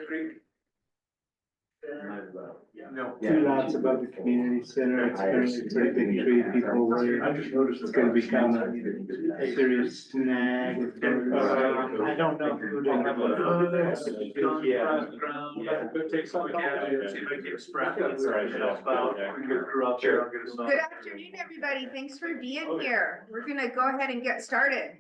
Red Creek? No. Two lots above the community center, it's gonna be a pretty big tree, people worry, it's gonna become a serious snag. I don't know who to have take some again, see if I can spread that, help out, get a crew out there, I'll get us on. Good afternoon, everybody. Thanks for being here. We're gonna go ahead and get started.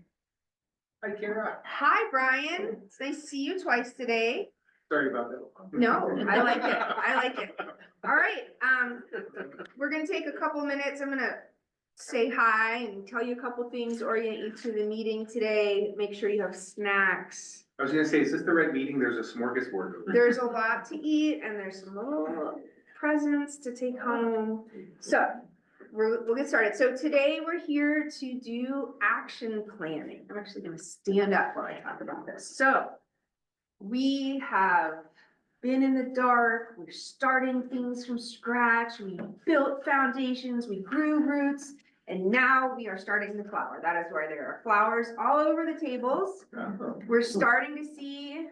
Hi, Kara. Hi, Brian. It's nice to see you twice today. Sorry about that. No, I like it. I like it. All right, we're gonna take a couple minutes. I'm gonna say hi and tell you a couple things, orient you to the meeting today. Make sure you have snacks. I was gonna say, is this the right meeting? There's a smorgasbord over there. There's a lot to eat and there's some little presents to take home. So we'll get started. So today we're here to do action planning. I'm actually gonna stand up while I talk about this. So we have been in the dark, we're starting things from scratch, we built foundations, we grew roots, and now we are starting to flower. That is why there are flowers all over the tables. We're starting to see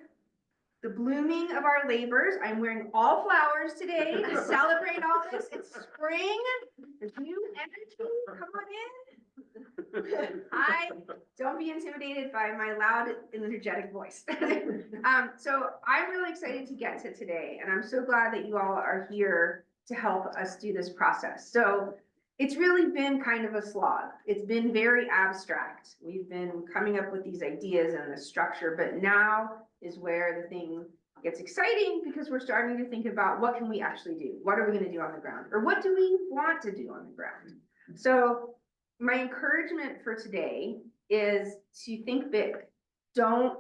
the blooming of our labors. I'm wearing all flowers today to celebrate all this. It's spring, there's new energy, come on in. Don't be intimidated by my loud, energetic voice. So I'm really excited to get to today, and I'm so glad that you all are here to help us do this process. So it's really been kind of a slog. It's been very abstract. We've been coming up with these ideas and the structure, but now is where the thing gets exciting because we're starting to think about what can we actually do? What are we going to do on the ground? Or what do we want to do on the ground? So my encouragement for today is to think big. Don't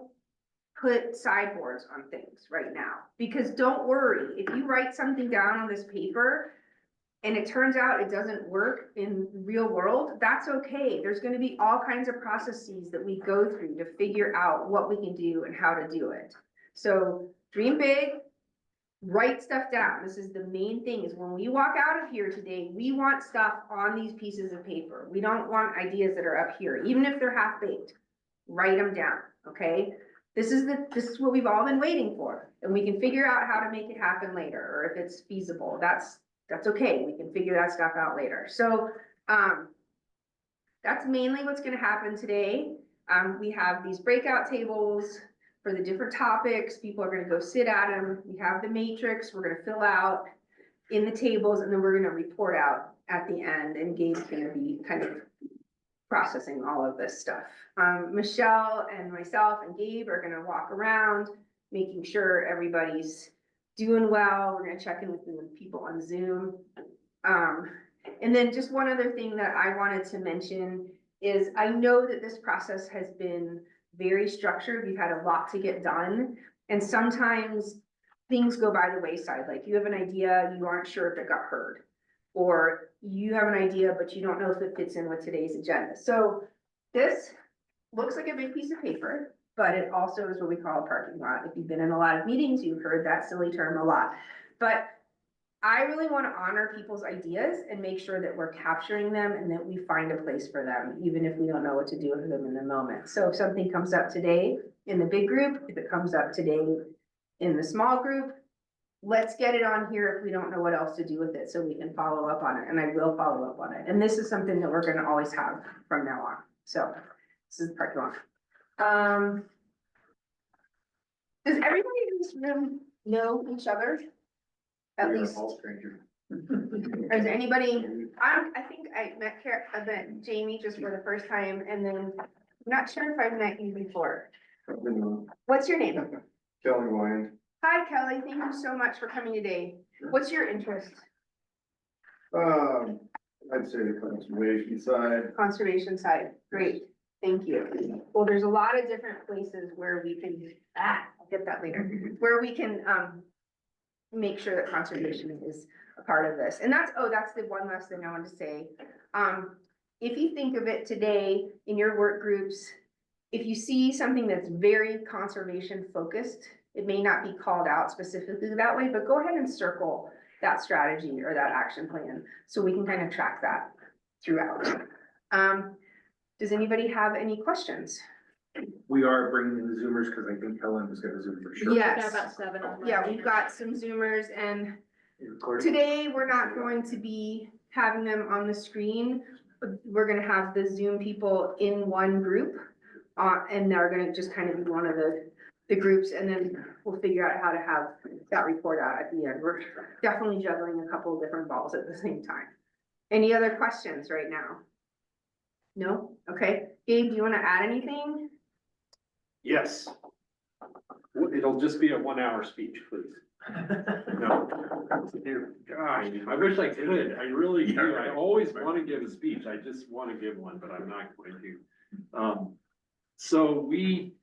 put sideboards on things right now, because don't worry, if you write something down on this paper and it turns out it doesn't work in the real world, that's okay. There's going to be all kinds of processes that we go through to figure out what we can do and how to do it. So dream big, write stuff down. This is the main thing, is when we walk out of here today, we want stuff on these pieces of paper. We don't want ideas that are up here, even if they're half-baked. Write them down, okay? This is what we've all been waiting for, and we can figure out how to make it happen later, or if it's feasible. That's okay. We can figure that stuff out later. So that's mainly what's going to happen today. We have these breakout tables for the different topics. People are going to go sit at them. We have the matrix we're going to fill out in the tables, and then we're going to report out at the end, and Gabe's going to be kind of processing all of this stuff. Michelle and myself and Gabe are going to walk around, making sure everybody's doing well. We're going to check in with the people on Zoom. And then just one other thing that I wanted to mention is I know that this process has been very structured. We've had a lot to get done, and sometimes things go by the wayside. Like you have an idea, you aren't sure if it got heard, or you have an idea, but you don't know if it fits in with today's agenda. So this looks like a big piece of paper, but it also is what we call a parking lot. If you've been in a lot of meetings, you've heard that silly term a lot. But I really want to honor people's ideas and make sure that we're capturing them and that we find a place for them, even if we don't know what to do with them in the moment. So if something comes up today in the big group, if it comes up today in the small group, let's get it on here if we don't know what else to do with it, so we can follow up on it, and I will follow up on it. And this is something that we're going to always have from now on. So this is the parking lot. Does everybody in this room know each other? At least. Or is anybody? I think I met Jamie just for the first time, and then I'm not sure if I've met you before. What's your name? Kelly Wyand. Hi, Kelly. Thank you so much for coming today. What's your interest? I'd say the conservation side. Conservation side. Great. Thank you. Well, there's a lot of different places where we can, I'll get that later, where we can make sure that conservation is a part of this. And that's the one last thing I wanted to say. If you think of it today in your work groups, if you see something that's very conservation focused, it may not be called out specifically that way, but go ahead and circle that strategy or that action plan so we can kind of track that throughout. Does anybody have any questions? We are bringing in the Zoomers, because I think Helen was gonna Zoom for sure. Yes. Got about 7 on. Yeah, we've got some Zoomers, and today we're not going to be having them on the screen. We're gonna have the Zoom people in one group, and they're gonna just kind of be one of the groups, and then we'll figure out how to have that report out at the end. We're definitely juggling a couple of different balls at the same time. Any other questions right now? No? Okay. Gabe, do you wanna add anything? Yes. It'll just be a 1 hour speech, please. No. Gosh, I wish I could. I really do. I always want to give a speech. I just want to give one, but I'm not going to. So the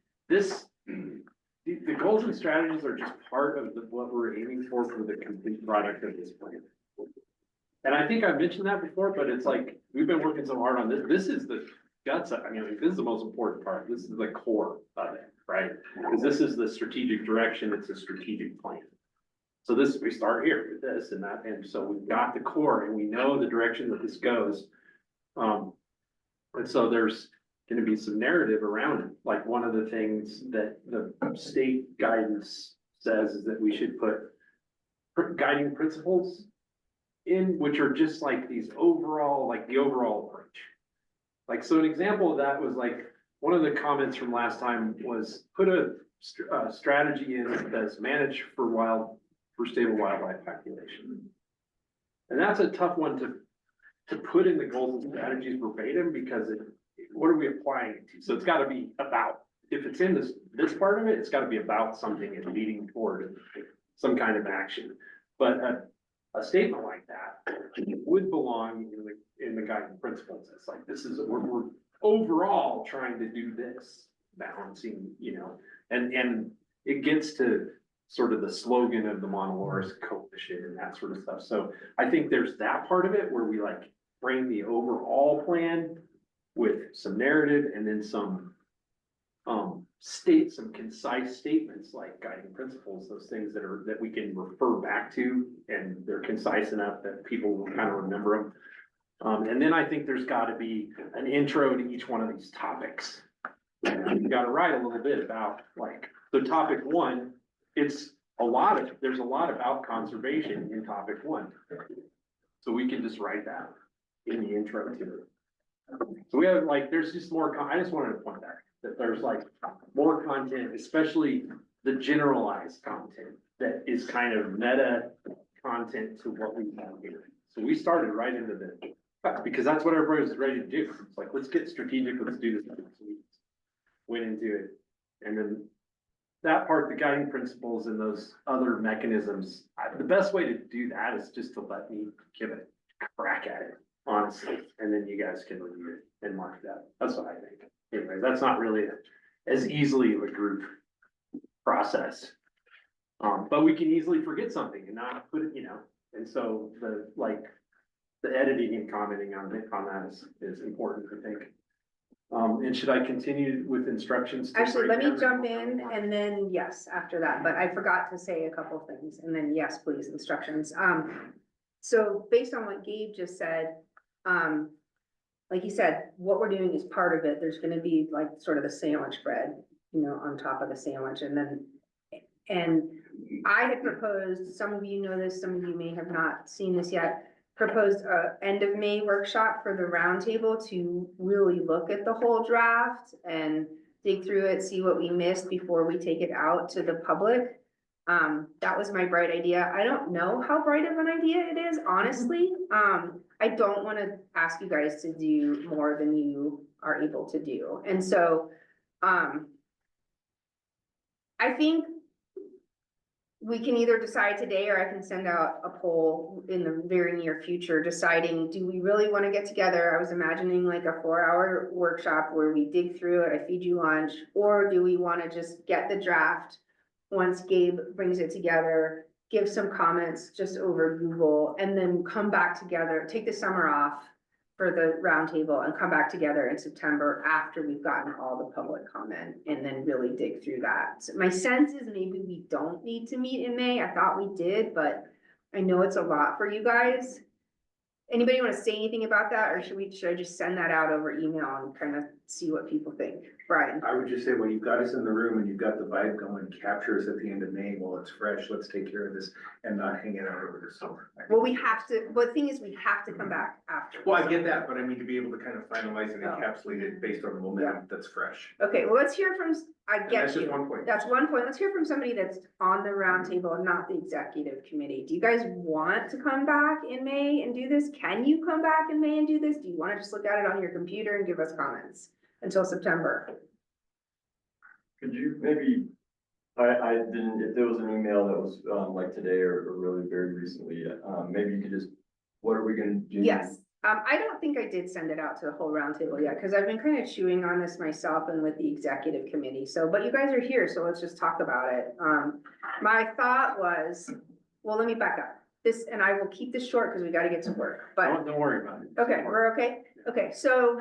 goals and strategies are just part of what we're aiming for the complete product of this plan. And I think I mentioned that before, but it's like, we've been working so hard on this. This is the guts. I mean, this is the most important part. This is the core of it, right? Because this is the strategic direction. It's a strategic plan. So we start here with this and that, and so we've got the core and we know the direction that this goes. And so there's gonna be some narrative around it. Like one of the things that the state guidance says is that we should put guiding principles in, which are just like these overall, like the overall approach. Like, so an example of that was like, one of the comments from last time was put a strategy in that's managed for stable wildlife population. And that's a tough one to put in the goals and strategies verbatim, because what are we applying it to? So it's gotta be about, if it's in this part of it, it's gotta be about something and leading toward some kind of action. But a statement like that would belong in the guiding principles. It's like, this is, we're overall trying to do this, balancing, and it gets to sort of the slogan of the Montelores Coalition and that sort of stuff. So I think there's that part of it where we like frame the overall plan with some narrative and then some some concise statements like guiding principles, those things that we can refer back to, and they're concise enough that people will kind of remember them. And then I think there's got to be an intro to each one of these topics. You got to write a little bit about, like, so topic 1, there's a lot about conservation in topic 1. So we can just write that in the intro to it. So we have like, there's just more, I just wanted to point that there's like more content, especially the generalized content that is kind of meta content to what we have here. So we started right into because that's what everybody was ready to do. It's like, let's get strategic, let's do this. So we went into it. And then that part, the guiding principles and those other mechanisms, the best way to do that is just to let me give it a crack at it, honestly. And then you guys can review it and mark that. That's what I think. Anyway, that's not really as easily of a group process. But we can easily forget something and not put it, and so the editing and commenting on that is important, I think. And should I continue with instructions? Actually, let me jump in and then yes, after that, but I forgot to say a couple of things, and then yes, please, instructions. So based on what Gabe just said, like he said, what we're doing is part of it. There's gonna be like sort of the sandwich bread, on top of the sandwich, and I had proposed, some of you know this, some of you may have not seen this yet, proposed a end of May workshop for the roundtable to really look at the whole draft and dig through it, see what we missed before we take it out to the public. That was my bright idea. I don't know how bright of an idea it is, honestly. I don't want to ask you guys to do more than you are able to do. And so, I think we can either decide today, or I can send out a poll in the very near future deciding, do we really want to get together? I was imagining like a 4-hour workshop where we dig through it, I feed you lunch, or do we want to just get the draft once Gabe brings it together, give some comments just over Google, and then come back together, take the summer off for the roundtable and come back together in September after we've gotten all the public comment, and then really dig through that. So my sense is maybe we don't need to meet in May. I thought we did, but I know it's a lot for you guys. Anybody want to say anything about that, or should I just send that out over email and kind of see what people think. Brian? I would just say, when you've got us in the room and you've got the vibe going, capture us at the end of May while it's fresh, let's take care of this and not hang it out over the summer. Well, we have to, but the thing is, we have to come back after. Well, I get that, but I mean, to be able to kind of finalize and Oh. encapsulate it based on the momentum that's fresh. Okay, well, let's hear from, I And get that's just you. one point. That's one point. Let's hear from somebody that's on the roundtable and not the executive committee. Do you guys want to come back in May and do this? Can you come back in May and do this? Do you want to just look at it on your computer and give us comments until September? Could you maybe, I didn't, if there was an email that was, like today or really very recently, maybe you could just, what are we gonna do? Yes, I don't think I did send it out to the whole roundtable yet, because I've been kind of chewing on this myself and with the executive committee. So, but you guys are here, so let's just talk about it. My thought was, well, let me back up. This, and I will keep this short because we got to get to work, but. Don't worry about it. Okay, we're okay? Okay, so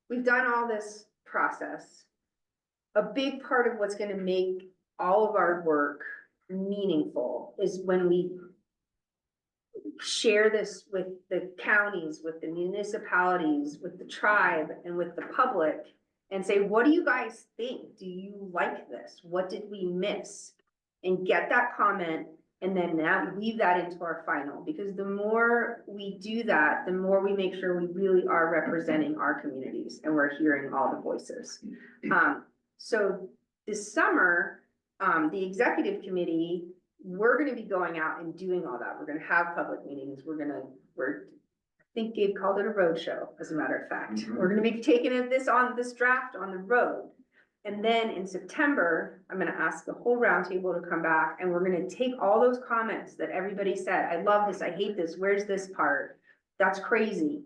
we've done all this process. A big part of what's gonna make all of our work meaningful is when we share this with the counties, with the municipalities, with the tribe, and with the public, and say, what do you guys think? Do you like this? What did we miss? And get that comment, and then now weave that into our final, because the more we do that, the more we make sure we really are representing our communities and we're hearing all the voices. So this summer, the executive committee, we're gonna be going out and doing all that. We're gonna have public meetings. I think Gabe called it a road show, as a matter of fact. We're gonna be taking this draft on the road. And then in September, I'm gonna ask the whole roundtable to come back, and we're gonna take all those comments that everybody said, I love this, I hate this, where's this part? That's crazy.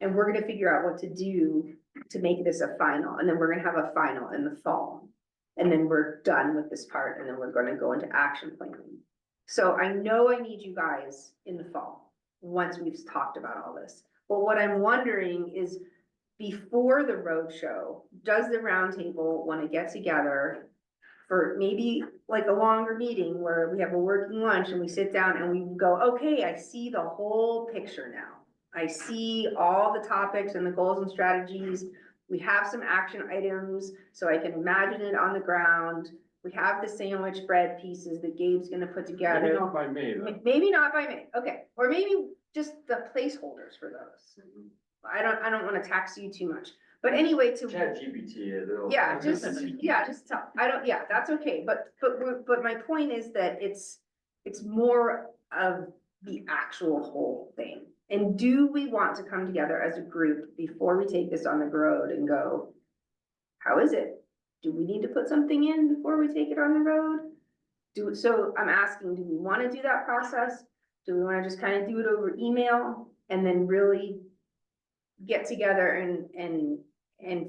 And we're gonna figure out what to do to make this a final, and then we're gonna have a final in the fall. And then we're done with this part, and then we're gonna go into action planning. So I know I need you guys in the fall, once we've talked about all this. But what I'm wondering is, before the roadshow, does the roundtable wanna get together for maybe like a longer meeting where we have a working lunch and we sit down and we go, okay, I see the whole picture now. I see all the topics and the goals and strategies. We have some action items, so I can imagine it on the ground. We have the sandwich bread pieces that Gabe's gonna put together. Maybe not by May, though. Maybe not by May, okay, or maybe just the placeholders for those. I don't wanna tax you too much, but anyway, to. Chat GPT, it'll. Yeah, just tell, that's okay, but my point is that it's more of the actual whole thing. And do we want to come together as a group before we take this on the road and go, how is it? Do we need to put something in before we take it on the road? So I'm asking, do we wanna do that process? Do we wanna just kind of do it over email and then really get together and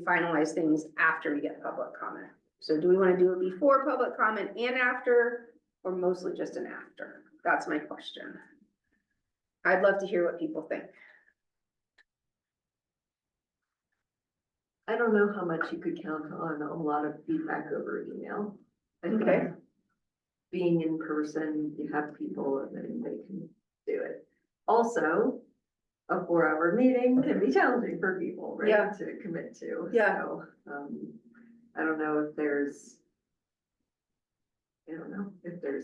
finalize things after we get public comment? So do we wanna do it before public comment and after, or mostly just an after? That's my question. I'd love to hear what people think. I don't know how much you could count on a lot of feedback over email. I think Okay. being in person, you have people and then they can do it. Also, a 4-hour meeting can be challenging for people, right? Yeah. To commit to. Yeah. So, I don't know if there's,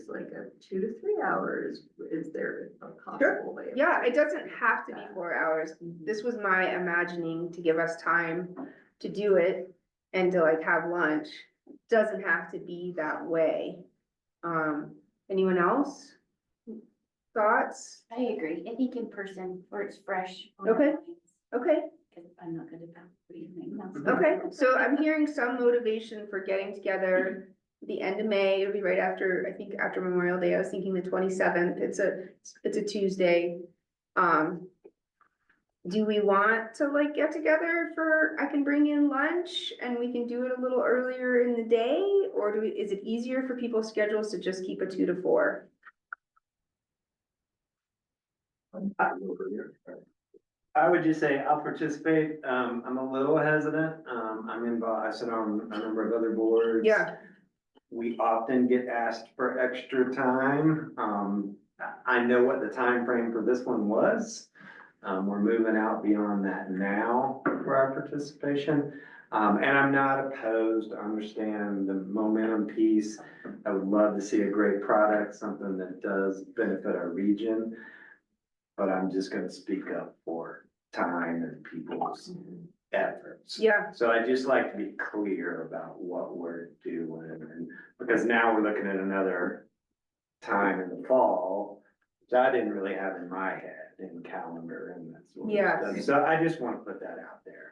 like a 2 to 3 hours, is there a possible way? Yeah, it doesn't have to be 4 hours. This was my imagining to give us time to do it and to like have lunch. Doesn't have to be that way. Anyone else? Thoughts? I agree. I think in person where it's fresh. Okay. Okay, Because I'm not good at that. What do you think? okay. So I'm hearing some motivation for getting together the end of May. It'll be right after, I think after Memorial Day. I was thinking the 27th. It's a Tuesday. Do we want to like get together I can bring in lunch and we can do it a little earlier in the day? Or is it easier for people's schedules to just keep a 2 to 4? I would just say I'll participate. I'm a little hesitant. I'm involved, I sit on a number of other boards. Yeah, We often get asked for extra time. I know what the time frame for this one was. We're moving out beyond that now for our participation. And I'm not opposed, to understand the momentum piece. I would love to see a great product, something that does benefit our region. But I'm just gonna speak up for time and people's efforts. Yeah, So I just like to be clear about what we're doing, and because now we're looking at another time in the fall, which I didn't really have in my head, in calendar and that sort of Yes. stuff. So I just want to put that out there,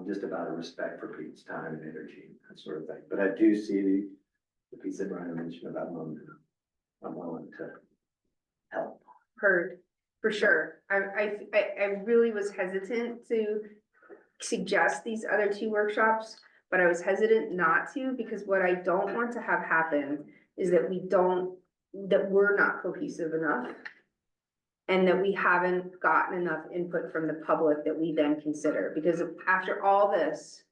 just about a respect for people's time and energy, that sort of thing. But I do see the piece that Brian mentioned about momentum. I'm willing to help. heard, for sure. I really was hesitant to suggest these other two workshops, but I was hesitant not to, because what I don't want to have happen is that we're not cohesive enough. And that we haven't gotten enough input from the public that we then consider, because after all this,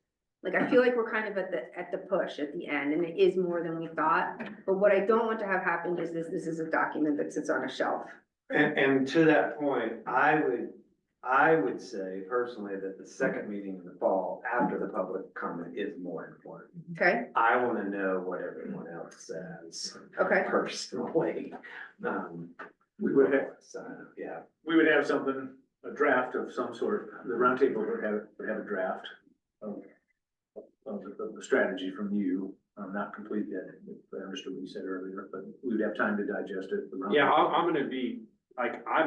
like, I feel like we're kind of at the push at the end, and it is more than we thought. But what I don't want to have happen is this is a document that sits on a shelf. And to that point, I would say personally that the second meeting in the fall, after the public comment, is more important. Okay, I want to know what everyone else says okay, personally. We would have, Yeah, we would have something, a draft of some sort, the roundtable would have a draft of the strategy from you. Not complete yet, if I understood what you said earlier, but we would have time to digest it. Yeah, I'm gonna be, like, I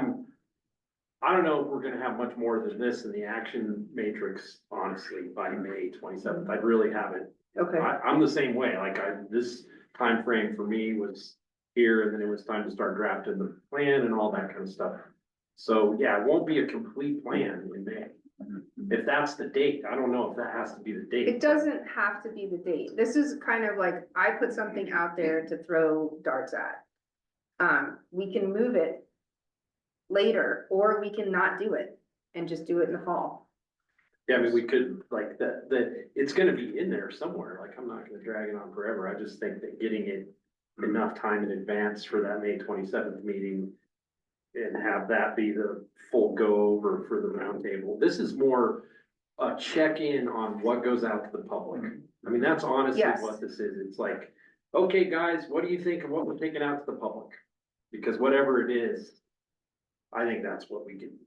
don't know if we're gonna have much more than this in the action matrix, honestly, by May 27th. I really haven't. okay. I'm the same way, like, this time frame for me was here, and then it was time to start drafting the plan and all that kind of stuff. So, yeah, it won't be a complete plan in May. If that's the date, I don't know if that has to be the date. It doesn't have to be the date. This is kind of like, I put something out there to throw darts at. We can move it later, or we can not do it and just do it in the fall. Yeah, I mean, we could, like, it's gonna be in there somewhere, like, I'm not gonna drag it on forever, I just think that getting it enough time in advance for that May 27th meeting and have that be the full go over for the roundtable. This is more a check-in on what goes out to the public. I mean, that's honestly Yes. what this is. It's like, okay, guys, what do you think of what we're taking out to the public? Because whatever it is, I think that's what we can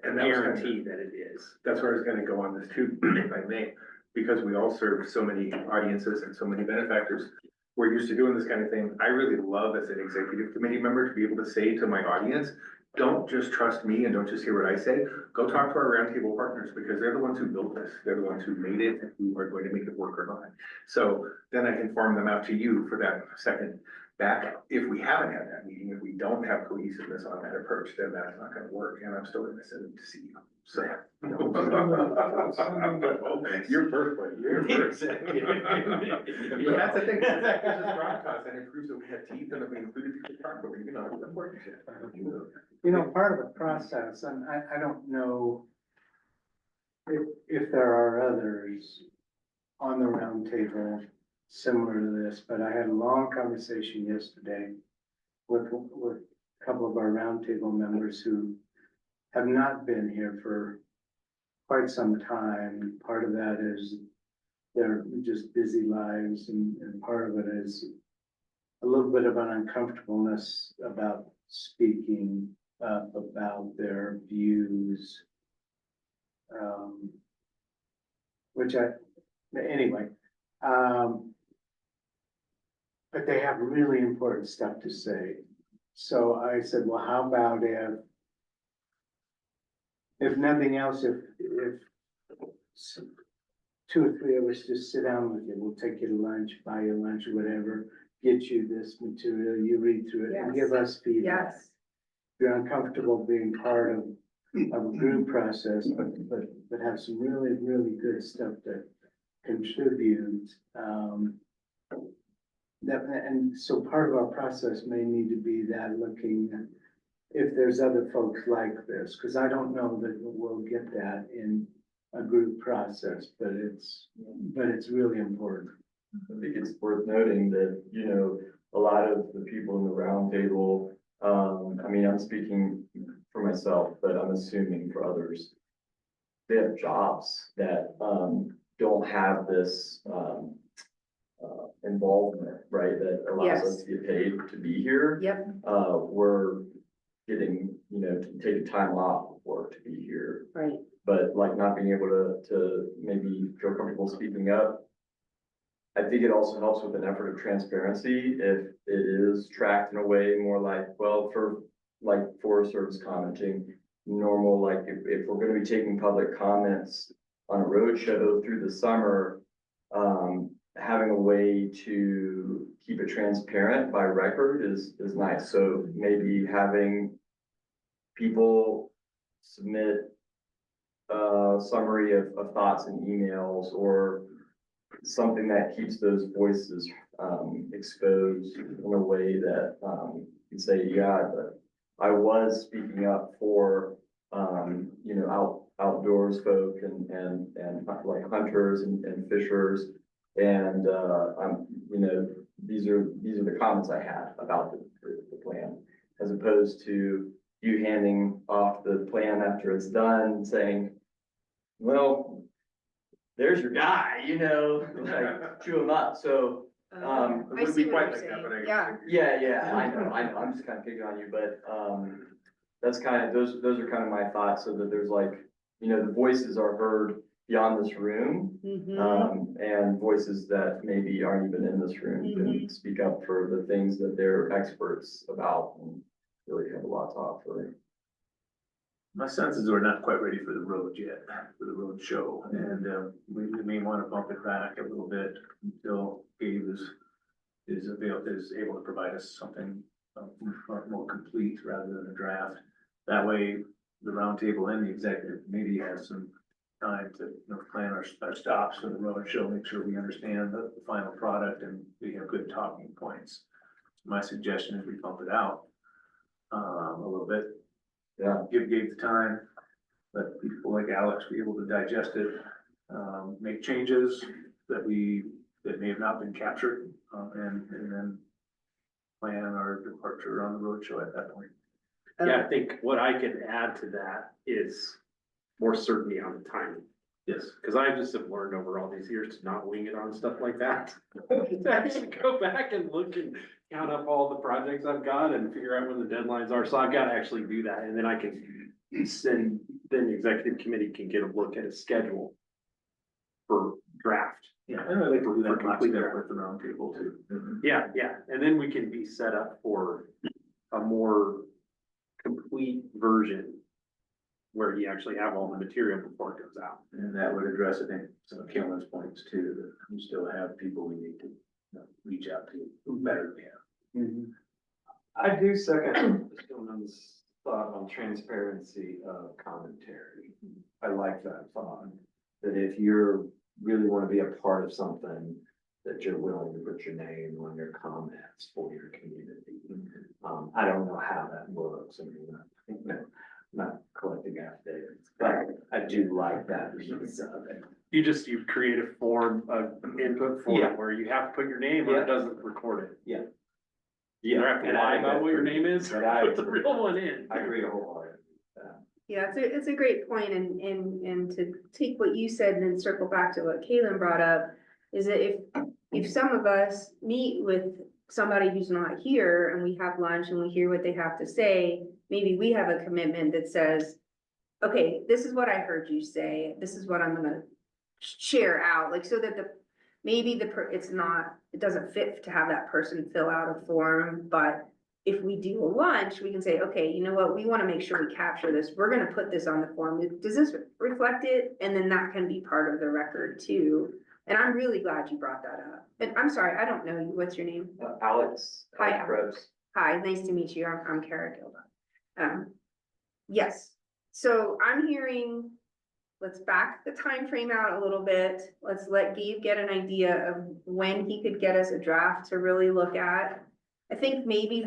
And that was kind of- guarantee that it is. That's where I was gonna go on this too, if I may, because we all serve so many audiences and so many benefactors. We're used to doing this kind of thing. I really love as an executive committee member to be able to say to my audience, don't just trust me and don't just hear what I say. Go talk to our roundtable partners, because they're the ones who built this. They're the ones who made it and who are going to make it work or not. So then I can farm them out to you for that second backup. If we haven't had that meeting, if we don't have cohesiveness on that approach, then that's not gonna work, and I'm still gonna send them to see you. So. You're perfect. You're perfect. But that's the thing, that gives us gravitas and it proves that we have teeth and that we included people properly, it's important shit. You know, part of the process, and I don't know if there are others on the roundtable similar to this, but I had a long conversation yesterday with a couple of our roundtable members who have not been here for quite some time. Part of that is they're just busy lives, and part of it is a little bit of an uncomfortableness about speaking up about their views. Anyway, but they have really important stuff to say. So I said, well, how about if nothing else, if two or three of us just sit down with you, we'll take you to lunch, buy you lunch or whatever, get you this material, you read through it and Yes. give us feedback. Yes, If you're uncomfortable being part of a group process, but have some really, really good stuff to contribute. And so part of our process may need to be that, looking if there's other folks like this, because I don't know that we'll get that in a group process, but it's really important. I think it's worth noting that, you know, a lot of the people in the roundtable, I mean, I'm speaking for myself, but I'm assuming for others, they have jobs that, don't have this, involvement, right, that allows us Yes. to get paid to be here. Yep, We're getting, taking time off of work to be here, right. but like not being able to maybe feel comfortable speaking up. I think it also helps with an effort of transparency if it is tracked in a way more like, well, for like Forest Service commenting, normal, like if we're gonna be taking public comments on a roadshow through the summer, having a way to keep it transparent by record is nice. So maybe having people submit a summary of thoughts and emails or something that keeps those voices exposed in a way that you say, yeah, but I was speaking up for outdoors folk and like hunters and fishers. And these are the comments I had about the plan, as opposed to you handing off the plan after it's done, saying, well, there's your guy, like chew him up. So, It I wouldn't see be what quite you're like that, saying, but I. yeah. yeah, I know, I'm just kind of picking on you, but, that's kind of, those are kind of my thoughts, so that there's like, the voices are heard beyond this room, Mhm. and voices that maybe aren't even in this room can speak up for the things that they're experts about and really have a lot to offer. My sense is we're not quite ready for the road yet, for the road show, and we may want to bump it back a little bit until Gabe is able to provide us something more complete rather than a draft. That way, the roundtable and the executive committee has some time to plan our stops for the road show, make sure we understand the final product and we have good talking points. My suggestion is we bump it out a little bit. Yeah. Give the time, let people like Alex be able to digest it, make changes that may have not been captured, and then plan our departure on the road show at that point. Yeah, I think what I could add to that is more certainty on the timing. Yes. Cause I just have learned over all these years to not wing it on stuff like that. To actually go back and look and count up all the projects I've got and figure out when the deadlines are. So I've got to actually do that. And then I can then the executive committee can get a look at a schedule for draft. Yeah, and I'd like to do that For complete lockstep with the roundtable too. Yeah, yeah. And then we can be set up for a more complete version where you actually have all the material before it goes out. And that would address, I think, some of Kellen's points too, that we still have people we need to reach out to better than we have. I do second Mr. Stillman's thought on transparency of commentary. I like that thought, that if you're really want to be a part of something, that you're willing to put your name on your comments for your community. I don't know how that works. I mean, not collecting affidavits, but I do like that piece of it. You create a form, input form Yeah. where you have to put your name or Yeah. it doesn't record it. Yeah. You don't have to and I lie think about that's what your pretty name good, is, but I put the agree. real one in. I agree wholeheartedly. Yeah, it's a great point, and to take what you said and then circle back to what Kaylin brought up, is that if some of us meet with somebody who's not here and we have lunch and we hear what they have to say, maybe we have a commitment that says, okay, this is what I heard you say, this is what I'm gonna share out, like, so that it doesn't fit to have that person fill out a form, but if we do a lunch, we can say, okay, you know what, we wanna make sure we capture this, we're gonna put this on the form, does this reflect it? And then that can be part of the record too. And I'm really glad you brought that up. And I'm sorry, I don't know you, what's your name? Alex. Hi, Alex Krebs. Hi, nice to meet you, I'm Kara Gilda. Yes, so I'm hearing, let's back the time frame out a little bit, let's let Gabe get an idea of when he could get us a draft to really look at. I think maybe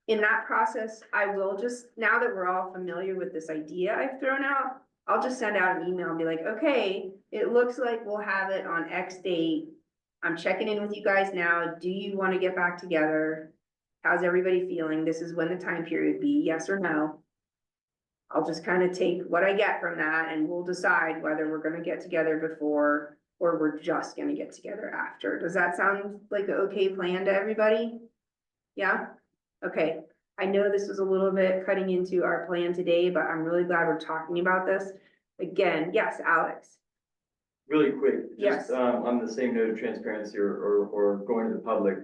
in that process, I will just, now that we're all familiar with this idea I've thrown out, I'll just send out an email and be like, okay, it looks like we'll have it on X date. I'm checking in with you guys now. Do you want to get back together? How's everybody feeling? This is when the time period be, yes or no? I'll just kind of take what I get from that and we'll decide whether we're gonna get together before or we're just gonna get together after. Does that sound like an okay plan to everybody? Yeah? Okay, I know this was a little bit cutting into our plan today, but I'm really glad we're talking about this. Again, yes, Alex. Really quick, Yes. just, on the same note of transparency or going to the public,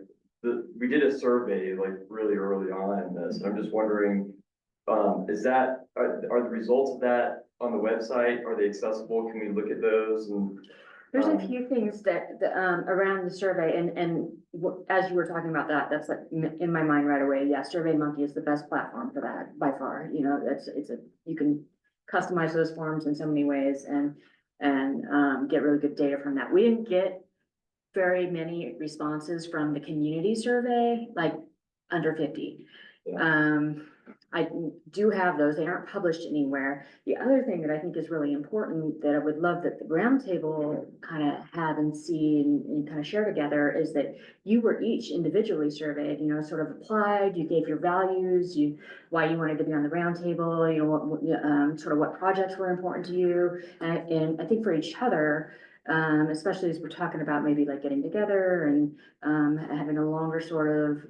we did a survey like really early on in this, and I'm just wondering, are the results of that on the website? Are they accessible? Can we look at those and? There's a few things that, around the survey and as you were talking about that, that's like in my mind right away. Yeah, SurveyMonkey is the best platform for that by far. You know, you can customize those forms in so many ways and get really good data from that. We didn't get very many responses from the community survey, like under 50. Yeah. I do have those, they aren't published anywhere. The other thing that I think is really important that I would love that the roundtable kind of have and see and kind of share together is that you were each individually surveyed, you know, sort of applied, you gave your values, why you wanted to be on the roundtable, you know, sort of what projects were important to you. And I think for each other, especially as we're talking about maybe like getting together and having a longer sort of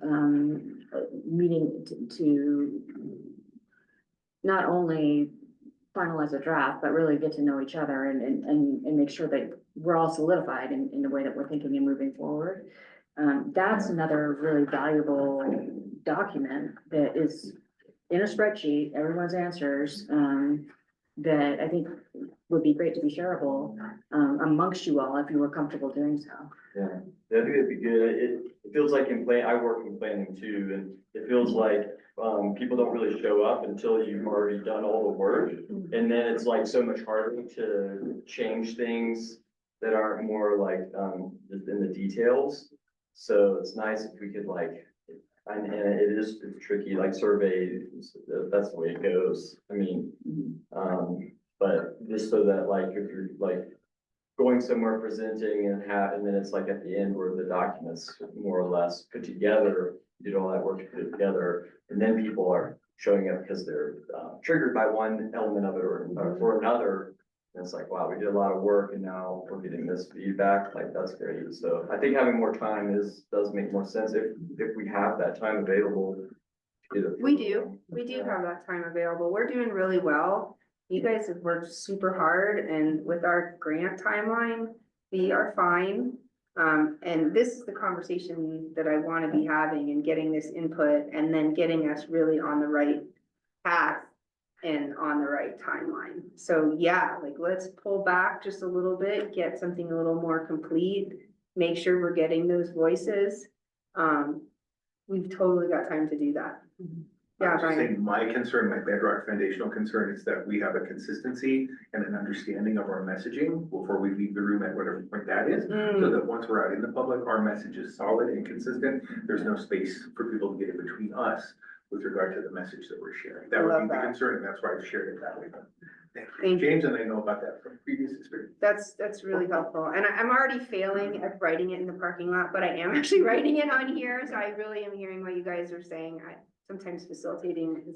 meeting to not only finalize a draft, but really get to know each other and make sure that we're all solidified in the way that we're thinking and moving forward. That's another really valuable document that is in a spreadsheet, everyone's answers, that I think would be great to be shareable amongst you all if you were comfortable doing so. Yeah, I think it'd be good. It feels like I work in planning too, and it feels like people don't really show up until you've already done all the work. And then it's like so much harder to change things that aren't more like just in the details. So it's nice if we could like, and it's tricky, like survey, that's the way it goes. I mean, but just so that like, if you're like going somewhere presenting and then it's like at the end where the documents more or less put together, you did all that work to put it together, and then people are showing up because they're triggered by one element of it or another. And it's like, wow, we did a lot of work and now we're getting this feedback, like that's great. So I think having more time does make more sense if we have that time available. We do have that time available. We're doing really well. You guys have worked super hard and with our grant timeline, we are fine. And this is the conversation that I want to be having and getting this input and then getting us really on the right path and on the right timeline. So yeah, like let's pull back just a little bit, get something a little more complete, make sure we're getting those voices. We've totally got time to do that. Yeah, I was just Brian. saying, my concern, my bedrock foundational concern is that we have a consistency and an understanding of our messaging before we leave the room at whatever point that is. So that once we're out in the public, our message is solid and consistent. There's no space for people to get in between us with regard to the message that we're sharing. That would be the concern, and that's why I've shared it that way. But Thank you. James and I know about that from previous experience. That's really helpful. And I'm already failing at writing it in the parking lot, but I am actually writing it on here. So I really am hearing what you guys are saying. Sometimes facilitating is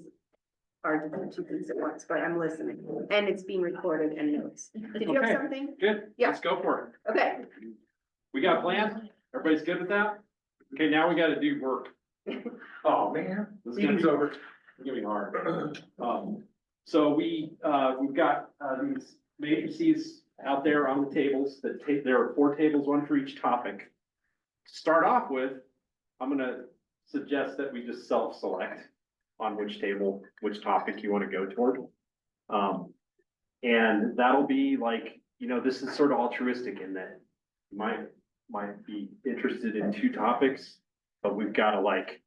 hard to do two things at once, but I'm listening and it's being recorded and notes. Did you have Okay. something? Good, Yeah. let's go for it. Okay. We got a plan? Everybody's good with that? Okay, now we gotta do work. Oh, man. This is gonna Meeting's be over. It's gonna be hard. So we've got, these matrices out there on the tables there are 4 tables, one for each topic. To start off with, I'm gonna suggest that we just self-select on which table, which topic you wanna go toward. And that'll be like, you know, this is sort of altruistic in that you might be interested in 2 topics, but we've gotta like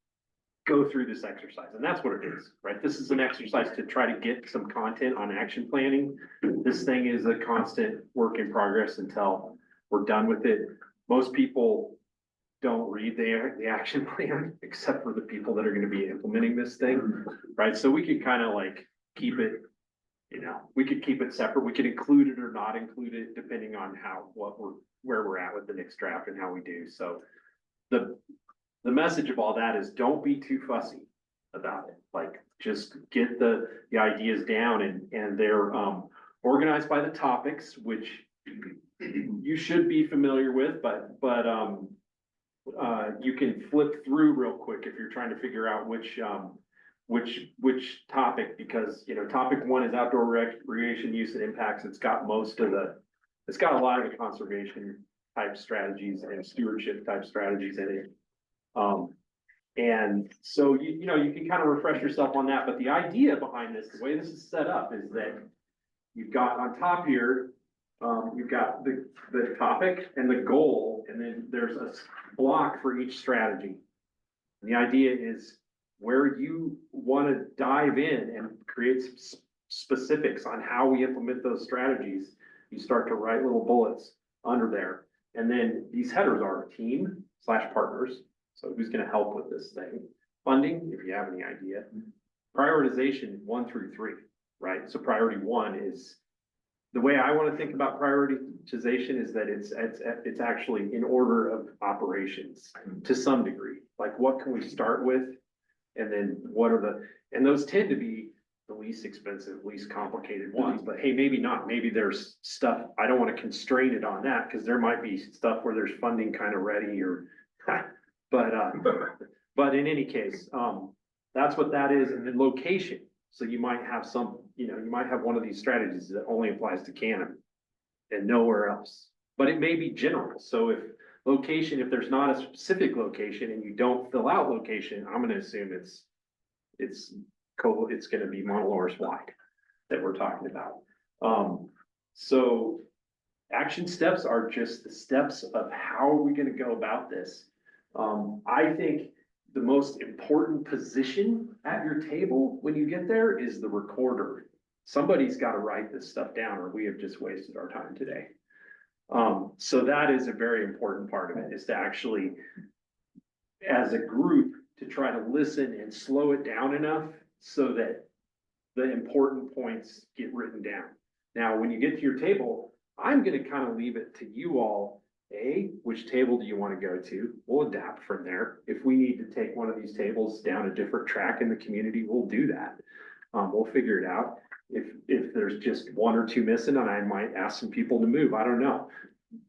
go through this exercise, and that's what it is, right? This is an exercise to try to get some content on action planning. This thing is a constant work in progress until we're done with it. Most people don't read the action plan, except for the people that are gonna be implementing this thing, right? So we could kind of like keep it, you know, we could keep it separate. We could include it or not include it, depending on where we're at with the next draft and how we do. So the message of all that is don't be too fussy. about it. Like, just get the ideas down and they're, organized by the topics, which you should be familiar with, but, you can flip through real quick if you're trying to figure out which topic, because, topic one is outdoor recreation use and impacts. It's got a lot of the conservation type strategies and stewardship type strategies in it. And so you can kind of refresh yourself on that, but the idea behind this, the way this is set up is that you've got on top here, you've got the topic and the goal, and then there's a block for each strategy. And the idea is where you want to dive in and create specifics on how we implement those strategies. You start to write little bullets under there. And then these headers are team/partners. So who's going to help with this thing? Funding, if you have any idea. Prioritization 1 through 3, right? So priority 1 is, the way I want to think about prioritization is that it's actually in order of operations to some degree. Like, what can we start with? And then what are and those tend to be the least expensive, least complicated ones, but hey, maybe not. Maybe there's stuff, I don't want to constrain it on that, because there might be stuff where there's funding kind of ready or, but in any case, that's what that is. And then location. So you might have you might have one of these strategies that only applies to Canada and nowhere else, but it may be general. So if there's not a specific location and you don't fill out location, I'm gonna assume it's gonna be Montelores wide that we're talking about. So action steps are just the steps of how are we gonna go about this. I think the most important position at your table when you get there is the recorder. Somebody's got to write this stuff down, or we have just wasted our time today. So that is a very important part of it, is to actually, as a group, to try to listen and slow it down enough so that the important points get written down. Now, when you get to your table, I'm going to kind of leave it to you all. Which table do you want to go to? We'll adapt from there. If we need to take one of these tables down a different track in the community, we'll do that. We'll figure it out. If there's just 1 or 2 missing, and I might ask some people to move, I don't know.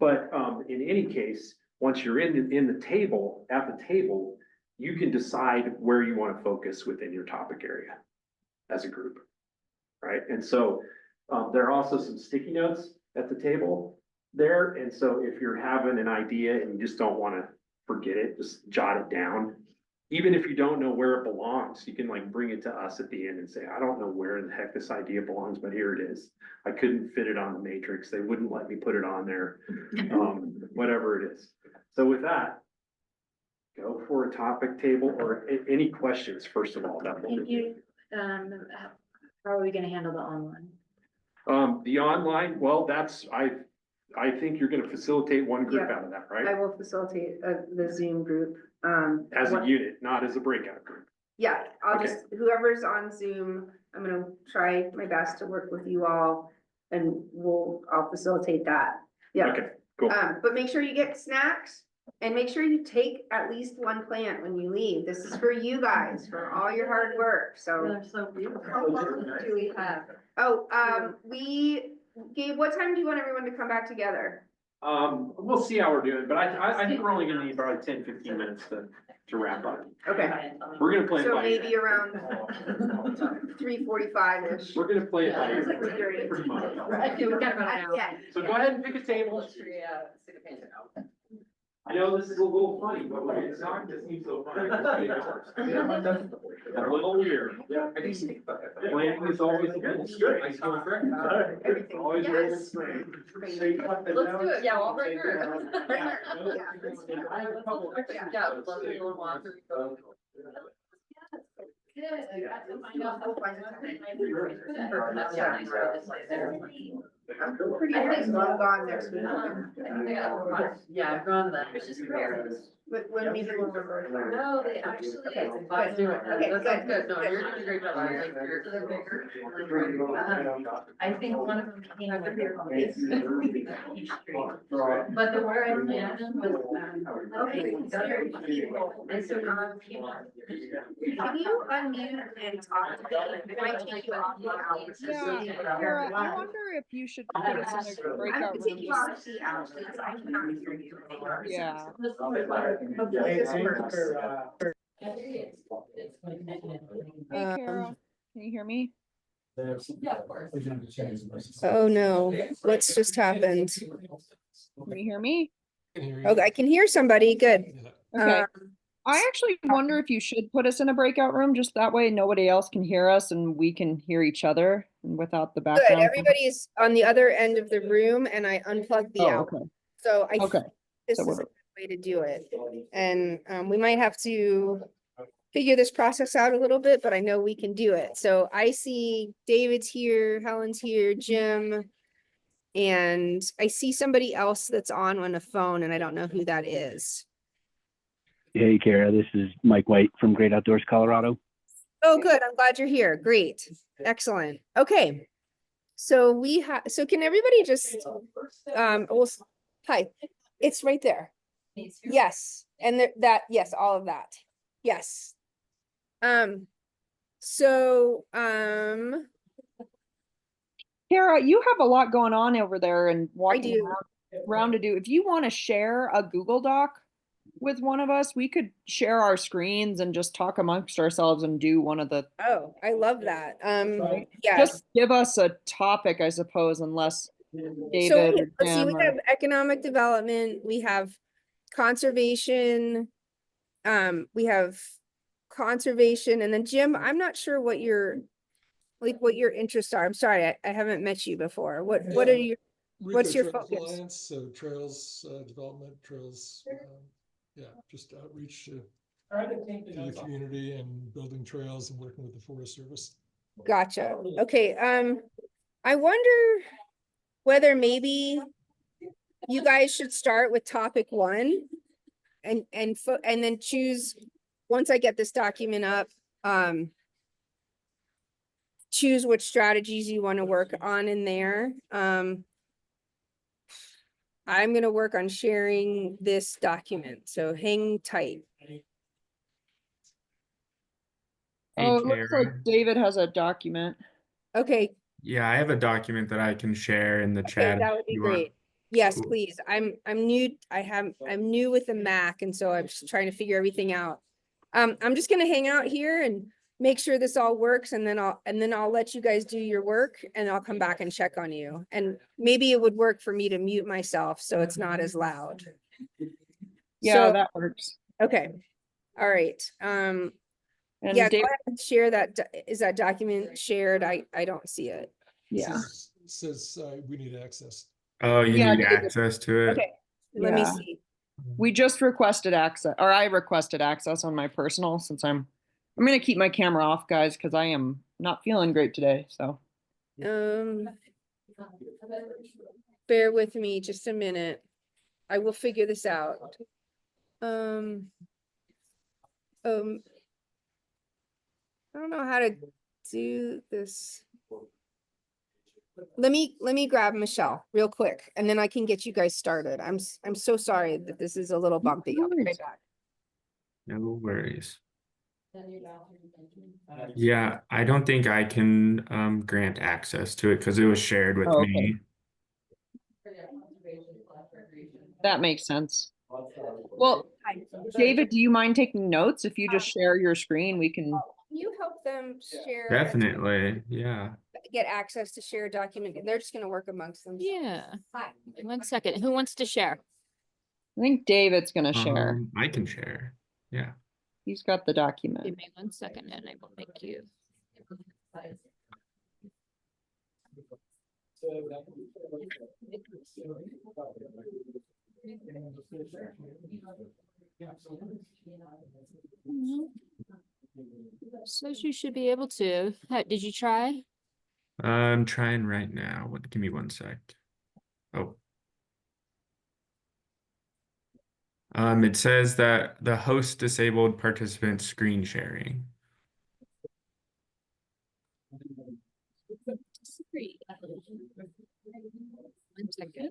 But in any case, once you're at the table, you can decide where you want to focus within your topic area as a group, right? And so there are also some sticky notes at the table there. And so if you're having an idea and you just don't want to forget it, just jot it down. Even if you don't know where it belongs, you can like bring it to us at the end and say, I don't know where the heck this idea belongs, but here it is. I couldn't fit it on the matrix. They wouldn't let me put it on there, whatever it is. So with that, go for a topic table or any questions, first of all. Thank you. How are we gonna handle the online? The online, well, I think you're gonna facilitate one group Yeah. out of that, I right? will facilitate the Zoom group. As a unit, not as a breakout group. Yeah, I'll Okay. just, whoever's on Zoom, I'm gonna try my best to work with you all and I'll facilitate that. Yeah. Okay, cool. But make sure you get snacks and make sure you take at least 1 plant when you leave. This is for you guys, for all your hard work, so. They're so beautiful. How long do we have? Gabe, what time do you want everyone to come back together? We'll see how we're doing, but I think we're only gonna need probably 10-15 minutes to wrap up. Okay, We're gonna play it so by ear. maybe around 3:45-ish. We're gonna play it by ear, It's like 3:30. pretty much. Okay, we've got about an hour. Yeah. So go ahead and pick a table. I know this is a little funny, but when it's not, it seems so funny. A little weird. Yeah. Planning is always a little strange. Everything. Always a little Yes. strange. Let's do it, yeah, I'll bring her. I have a couple of- Yeah, let's do one more. I'm pretty sure it's long gone next week. Yeah, I've gone that. When we do remember. No, they actually. Okay, Let's do it. Okay, That's good, good. No, you're doing a great job. I think I think one of them came over here. But the where I met them was, okay. And so, Can you unmute and talk to me? It might take you off the hours. Yeah, Kara, I wonder if you should put us in a I'm breakout gonna room take you just, off the hours because I cannot hear you. yeah. Hopefully this works. Hey, Kara, can you hear me? Oh, no. What's just happened? Can you hear me? Okay, I can hear somebody. Good. Okay. I actually wonder if you should put us in a breakout room, just that way nobody else can hear us and we can hear each other without the Good. background. Everybody's on the other end of the room and I unplugged the Oh, out. okay. So I Okay. think this So is a we're, good way to do it. And we might have to figure this process out a little bit, but I know we can do it. So I see David's here, Helen's here, Jim. And I see somebody else that's on a phone and I don't know who that is. Hey, Kara, this is Mike White from Great Outdoors, Colorado. Oh, good. I'm glad you're here. Great. Excellent. Okay. So so can everybody just, hi, it's right there. Yes. And yes, all of that. Yes. So, Kara, you have a lot going on over there and walking do. around to do. If you want to share a Google Doc with one of us, we could share our screens and just talk amongst ourselves and do one of the. Oh, I love that. Yes. Just give us a topic, I suppose, unless So David or let's see, Jim we or. have economic development, we have conservation. We have conservation and then Jim, I'm not sure what your interests are. I'm sorry, I haven't met you before. What are your, what's your Trails focus? Alliance, so trails, development, trails, yeah, just outreach to the community and building trails and working with the Forest Service. Gotcha. Okay, I wonder whether maybe you guys should start with topic one and then choose, once I get this document up, choose which strategies you want to work on in there. I'm gonna work on sharing this document, so hang tight. Oh, it looks like David has a document. Okay, Yeah, I have a document that I can share in the okay, chat. that would be if you want. great. Yes, Cool. please. I'm new. I'm new with the Mac, and so I'm just trying to figure everything out. I'm just gonna hang out here and make sure this all works, and then I'll let you guys do your work, and I'll come back and check on you. And maybe it would work for me to mute myself so it's not as loud. Yeah, So, that works. okay. All right. And Yeah, go David, ahead and share that. Is that document shared? I don't see it. yeah. Says, we need access. Oh, you Yeah, need David. access to it? Okay, let me Yeah. see. We just requested access, or I requested access on my personal since I'm gonna keep my camera off, guys, because I am not feeling great today. So Bear with me just a minute. I will figure this out. I don't know how to do this. Let me grab Michelle real quick and then I can get you guys started. I'm so sorry that this is a little bumpy. I'll be right back. No worries. Yeah, I don't think I can grant access to it because it was shared with me. that makes sense. Well, David, do you mind taking notes? If you just share your screen, we can. Can you help them share? Definitely, yeah. Get access to share a document and they're just gonna work amongst them. Yeah. 1 second. Who wants to share? I think David's gonna share. I can share. Yeah. He's got the document. Give me 1 second and I will make you. So you should be able to. Did you try? I'm trying right now. Give me 1 sec. Oh. It says that the host disabled participant screen sharing. One second.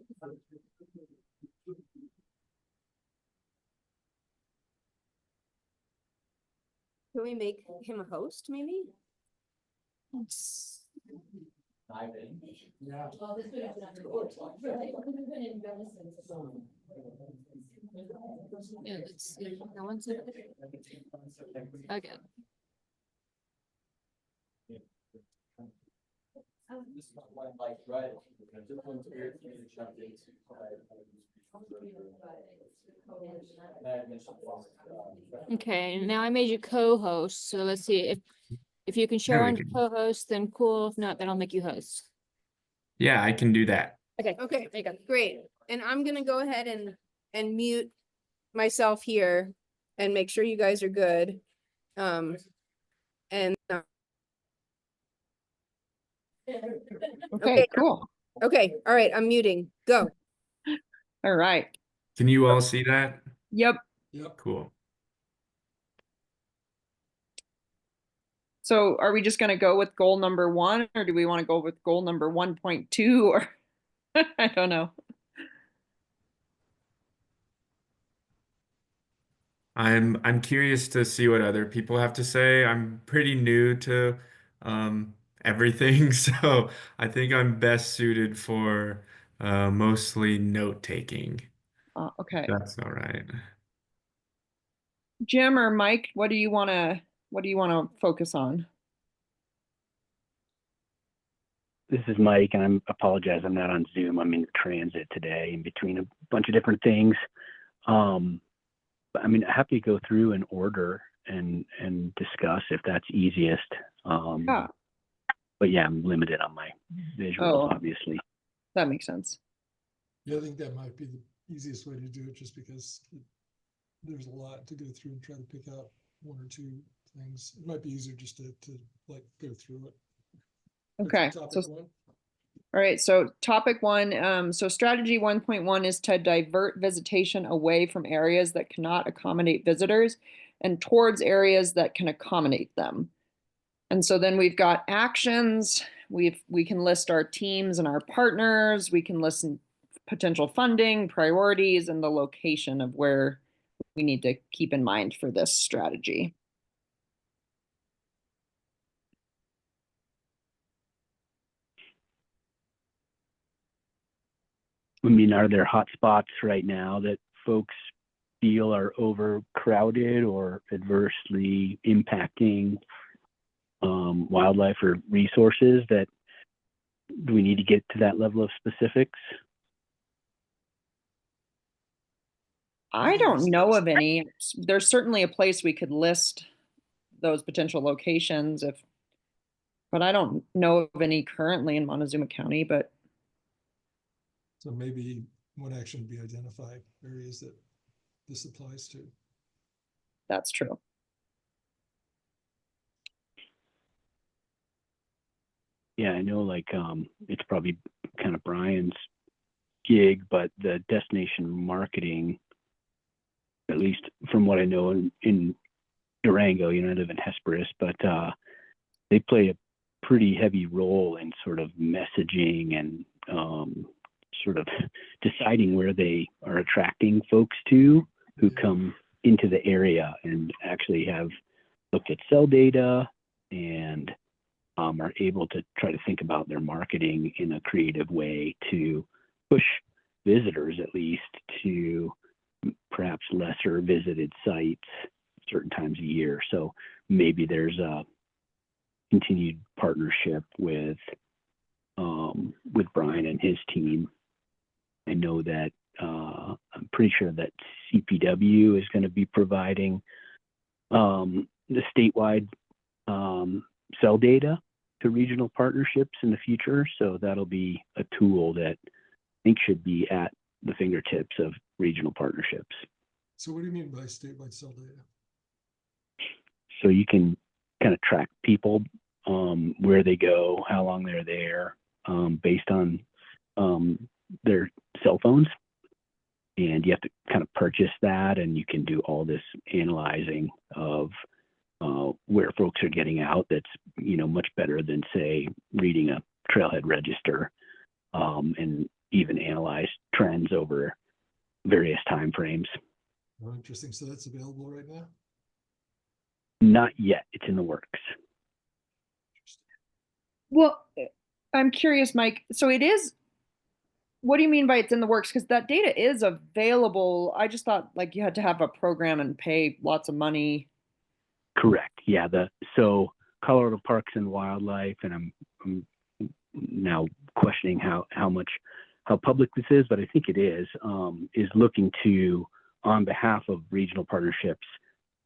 Can we make him a host, maybe? Yeah, let's see. No one said it. Okay. Okay, now I made you co-host, so let's see if you can share There we on go. co-host, then cool. If not, then I'll make you host. Yeah, I can do that. Okay. Okay, There you go. great. And I'm gonna go ahead and mute myself here and make sure you guys are good. And, Okay, cool. okay, all right, I'm muting. Go. All right. Can you all see that? Yep. Yep. Cool. So are we just going to go with goal number 1, or do we want to go with goal number 1.2, or I don't know. I'm curious to see what other people have to say. I'm pretty new to everything, so I think I'm best suited for mostly note taking. Okay. That's all right. Jim or Mike, what do you want to focus on? This is Mike, and I apologize. I'm not on Zoom. I'm in transit today in between a bunch of different things. But I mean, happy to go through in order and discuss if that's easiest. Yeah. But yeah, I'm limited on my visuals, Oh. obviously. That makes sense. Yeah, I think that might be the easiest way to do it, just because there's a lot to go through and try to pick out 1 or 2 things. It might be easier just to like go through it. Okay. Topic 1. All right, so topic 1, so strategy 1.1 is to divert visitation away from areas that cannot accommodate visitors and towards areas that can accommodate them. And so then we've got actions. We can list our teams and our partners. We can list potential funding, priorities, and the location of where we need to keep in mind for this strategy. I mean, are there hot spots right now that folks feel are overcrowded or adversely impacting wildlife or resources that do we need to get to that level of specifics? I don't know of any. There's certainly a place we could list those potential locations but I don't know of any currently in Montezuma County, but. So maybe one action would be identify areas that this applies to. That's true. Yeah, I know like it's probably kind of Brian's gig, but the destination marketing, at least from what I know in Durango, I live in Hesperus, but they play a pretty heavy role in sort of messaging and sort of deciding where they are attracting folks to who come into the area, and actually have looked at cell data and are able to try to think about their marketing in a creative way to push visitors at least to perhaps lesser visited sites certain times a year. So maybe there's a continued partnership with Brian and his team. I know that I'm pretty sure that CPW is going to be providing the statewide cell data to regional partnerships in the future. So that'll be a tool that I think should be at the fingertips of regional partnerships. So what do you mean by statewide cell data? So you can kind of track people, where they go, how long they're there, based on their cell phones. and you have to kind of purchase that, and you can do all this analyzing of where folks are getting out. That's, you know, much better than, say, reading a trailhead register, and even analyze trends over various time frames. Oh, interesting. So that's available right now? Not yet. It's in the works. Well, I'm curious, Mike. So it is, what do you mean by it's in the works? Because that data is available. I just thought like you had to have a program and pay lots of money. Correct. Yeah. So Colorado Parks and Wildlife, and I'm now questioning how public this is, but I think it is looking to, on behalf of regional partnerships,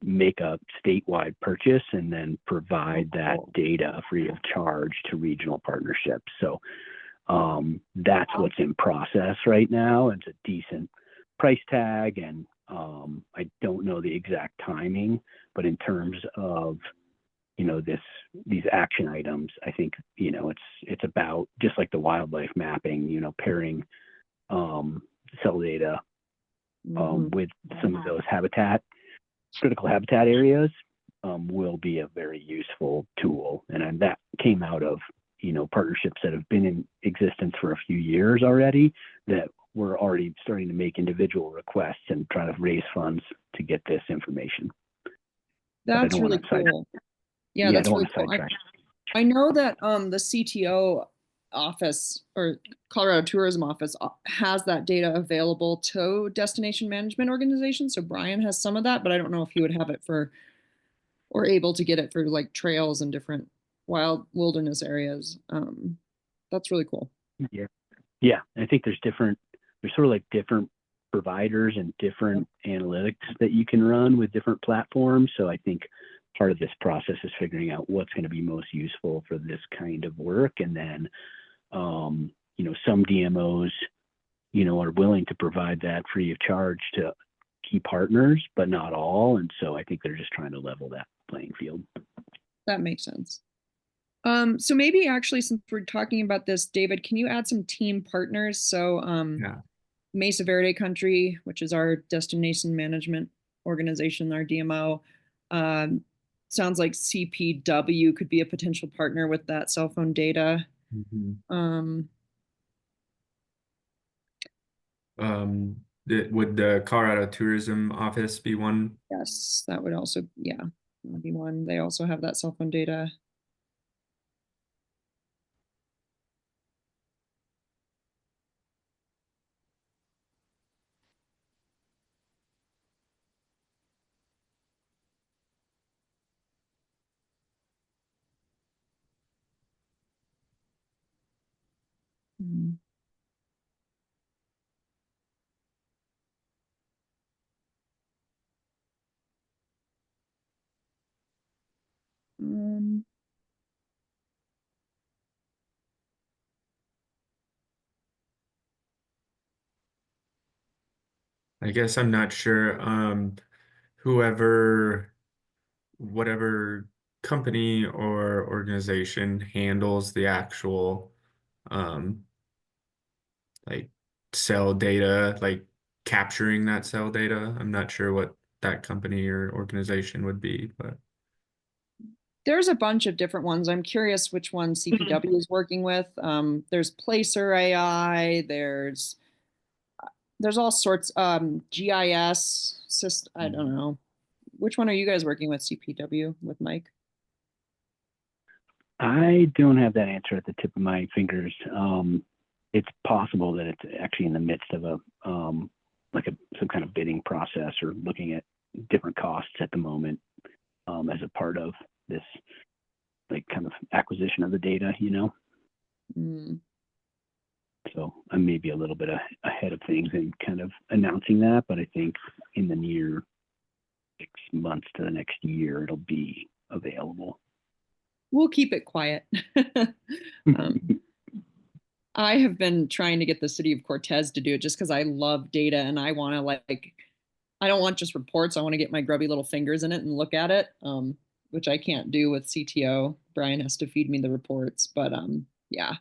make a statewide purchase and then provide that data free of charge to regional partnerships. So that's what's in process right now. It's a decent price tag, and I don't know the exact timing, but in terms of, you know, these action items, I think, you know, it's about just like the wildlife mapping, you know, pairing cell data with some of those critical habitat areas will be a very useful tool. And that came out of, you know, partnerships that have been in existence for a few years already, that we're already starting to make individual requests and try to raise funds to get this information. That's really cool. Yeah, that's really cool. I know that the CTO office, or Colorado Tourism Office, has that data available to destination management organizations. So Brian has some of that, but I don't know if he would have it for, or able to get it for like trails and different wilderness areas. That's really cool. Yeah. I think there's sort of like different providers and different analytics that you can run with different platforms. So I think part of this process is figuring out what's going to be most useful for this kind of work. And then, you know, some DMOs, you know, are willing to provide that free of charge to key partners, but not all. And so I think they're just trying to level that playing field. That makes sense. So maybe actually, since we're talking about this, David, can you add some team partners? So Mesa Verde Country, which is our destination management organization, our DMO, sounds like CPW could be a potential partner with that cell phone data. Would the Colorado Tourism Office be one? Yes, that would also, yeah, that'd be one. They also have that cell phone data. I guess I'm not sure. Whatever company or organization handles the actual like cell data, like capturing that cell data. I'm not sure what that company or organization would be, but there's a bunch of different ones. I'm curious which one CPW is working with. There's Placer AI, there's all sorts, GIS system, I don't know. Which one are you guys working with, CPW, with Mike? I don't have that answer at the tip of my fingers. It's possible that it's actually in the midst of some kind of bidding process, or looking at different costs at the moment, as a part of this like kind of acquisition of the data, you know. So I may be a little bit ahead of things and kind of announcing that, but I think in the near 6 months to the next year, it'll be available. We'll keep it quiet. I have been trying to get the city of Cortez to do it just because I love data, and I want to I don't want just reports. I want to get my grubby little fingers in it and look at it, which I can't do with CTO. Brian has to feed me the reports, but yeah.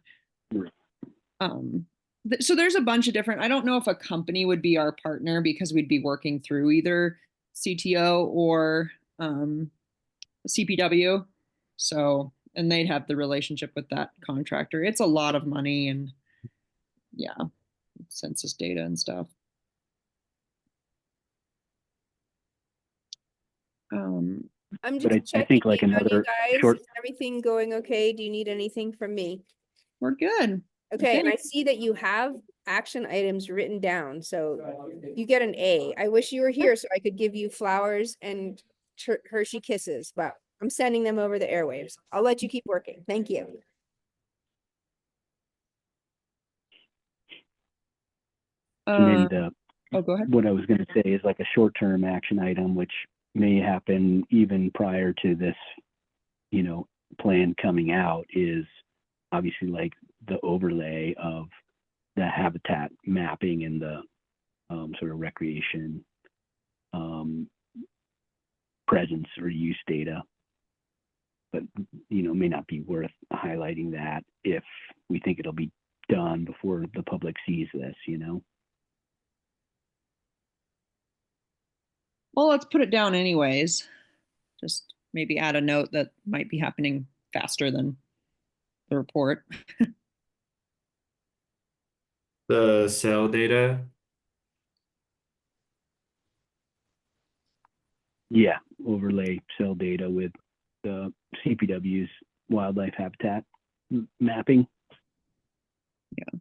So there's a bunch of different, I don't know if a company would be our partner because we'd be working through either CTO or CPW. So, and they'd have the relationship with that contractor. It's a lot of money and yeah, census data and stuff. I'm But just I think checking like in on you another guys. short, Is everything going okay? Do you need anything from me? We're good. Okay, and I see that you have action items written down, so you get an A. I wish you were here so I could give you flowers and Hershey kisses, but I'm sending them over the airwaves. I'll let you keep working. Thank you. maybe the, Oh, go ahead. what I was gonna say is like a short-term action item, which may happen even prior to this, you know, plan coming out, is obviously like the overlay of the habitat mapping and the sort of recreation presence or use data. But, you know, may not be worth highlighting that if we think it'll be done before the public sees this, you know? Well, let's put it down anyways. Just maybe add a note that might be happening faster than the report. The cell data. Yeah, overlay cell data with the CPW's wildlife habitat mapping. Yeah.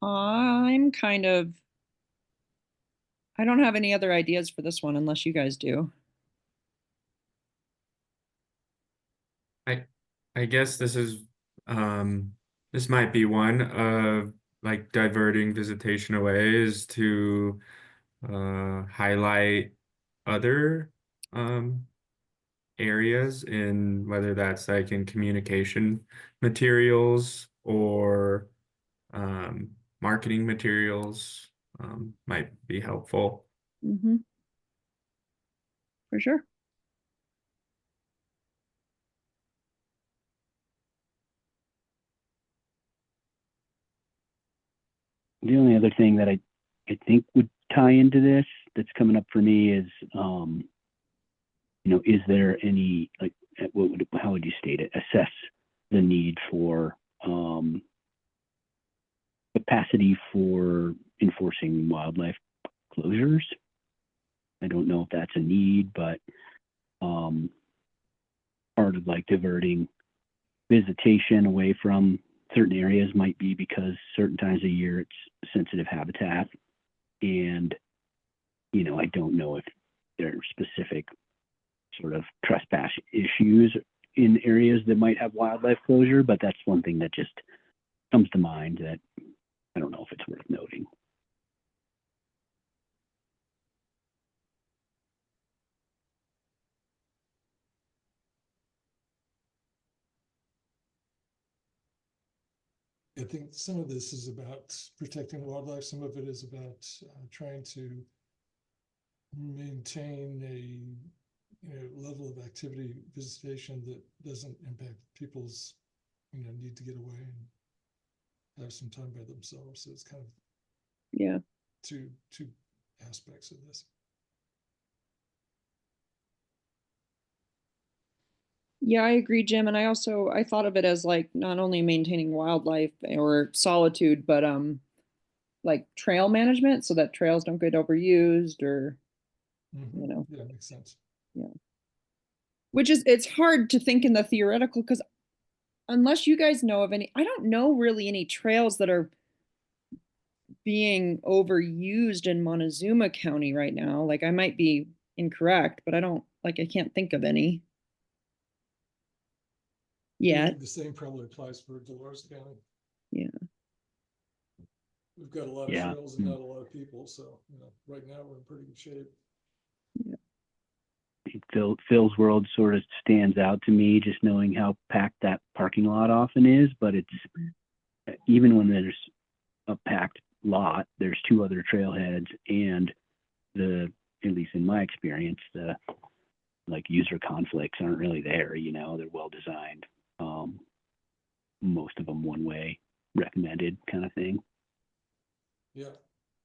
I'm kind of, I don't have any other ideas for this one unless you guys do. I guess this might be one of like diverting visitation away, is to highlight other areas, in whether that's like in communication materials or marketing materials, might be helpful. Mm-hmm. For sure. The only other thing that I think would tie into this that's coming up for me is, you know, is there any, like, how would you state it? Assess the need for capacity for enforcing wildlife closures. I don't know if that's a need, but part of like diverting visitation away from certain areas might be because certain times of year it's sensitive habitat. And, you know, I don't know if there are specific sort of trespass issues in areas that might have wildlife closure, but that's one thing that just comes to mind that I don't know if it's worth noting. I think some of this is about protecting wildlife. Some of it is about trying to maintain a level of activity, visitation that doesn't impact people's need to get away and have some time by themselves. So it's kind of Yeah. two aspects of this. Yeah, I agree, Jim. And I thought of it as like not only maintaining wildlife or solitude, but like trail management so that trails don't get overused or you know. Yeah, makes sense. Yeah. Which is, it's hard to think in the theoretical because unless you guys know of any, I don't know really any trails that are being overused in Montezuma County right now. Like I might be incorrect, but I can't think of any. Yeah. The same probably applies for Dolores County. Yeah. we've got a lot of Yeah. trails and not a lot of people, so, you know, right now we're in pretty good shape. Phil's World sort of stands out to me, just knowing how packed that parking lot often is. But it's even when there's a packed lot, there's two other trailheads, and at least in my experience, the like user conflicts aren't really there. You know, they're well designed. Most of them one way recommended kind of thing. Yeah,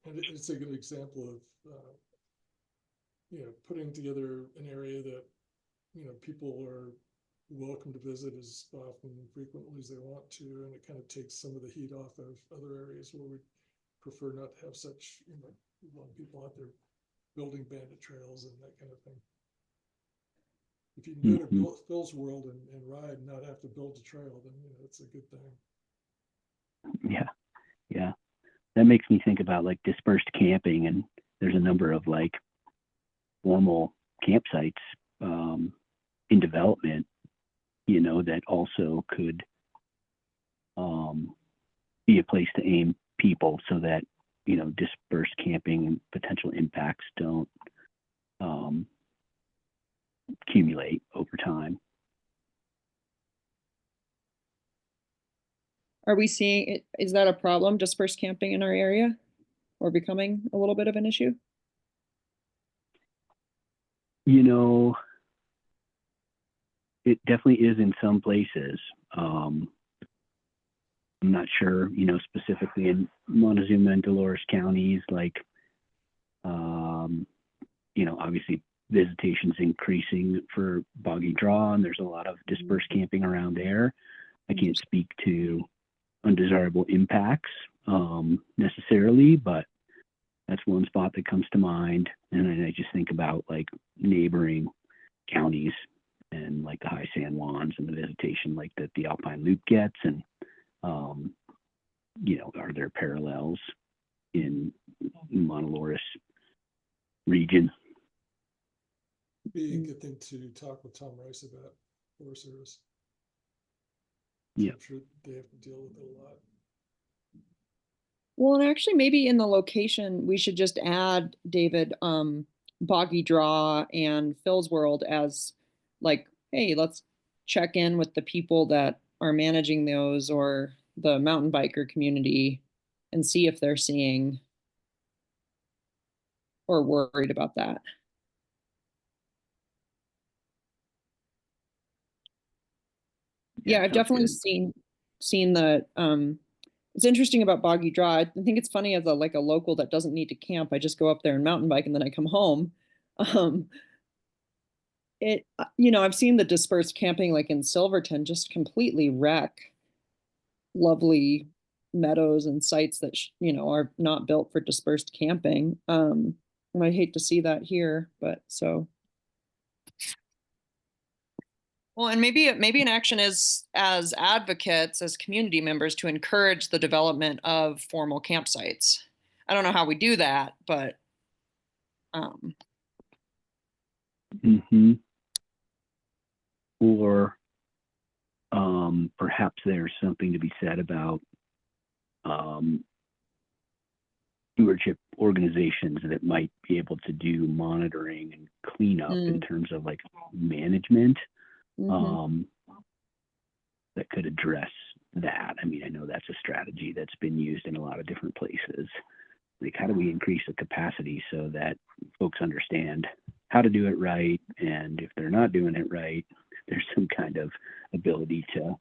and it's a good example of, you know, putting together an area that, you know, people are welcome to visit as often and frequently as they want to, and it kind of takes some of the heat off of other areas where we prefer not to have such, you know, a lot of people out there building bandit trails and that kind of thing. If you can go to Phil's World and ride and not have to build a trail, then, you know, it's a good thing. Yeah. That makes me think about like dispersed camping, and there's a number of like formal campsites in development, you know, that also could be a place to aim people so that, you know, dispersed camping and potential impacts don't accumulate over time. Are we seeing it? Is that a problem, dispersed camping in our area, or becoming a little bit of an issue? You know, it definitely is in some places. I'm not sure, you know, specifically in Montezuma and Dolores counties, like, you know, obviously visitation's increasing for Boggy Draw, and there's a lot of dispersed camping around there. I can't speak to undesirable impacts necessarily, but that's one spot that comes to mind. And then I just think about like neighboring counties and like the high San Juans and the visitation like that the Alpine Loop gets, and you know, are there parallels in Montelores region? Be a good thing to talk with Tom Rice about Forest Service. Yeah. I'm sure they have to deal with it a lot. Well, and actually maybe in the location, we should just add, David, Boggy Draw and Phil's World as like, hey, let's check in with the people that are managing those or the mountain biker community and see if they're seeing or worried about that. Yeah, I've definitely seen the it's interesting about Boggy Draw. I think it's funny as a like a local that doesn't need to camp. I just go up there and mountain bike and then I come home. You know, I've seen the dispersed camping like in Silverton just completely wreck lovely meadows and sites that you know are not built for dispersed camping. And I hate to see that here, but so. Well, and maybe an action is as advocates, as community members, to encourage the development of formal campsites. I don't know how we do that, but or perhaps there's something to be said about stewardship organizations that might be able to do monitoring and cleanup in terms of like management that could address that. I mean, I know that's a strategy that's been used in a lot of different places. Like, how do we increase the capacity so that folks understand how to do it right? And if they're not doing it right, there's some kind of ability to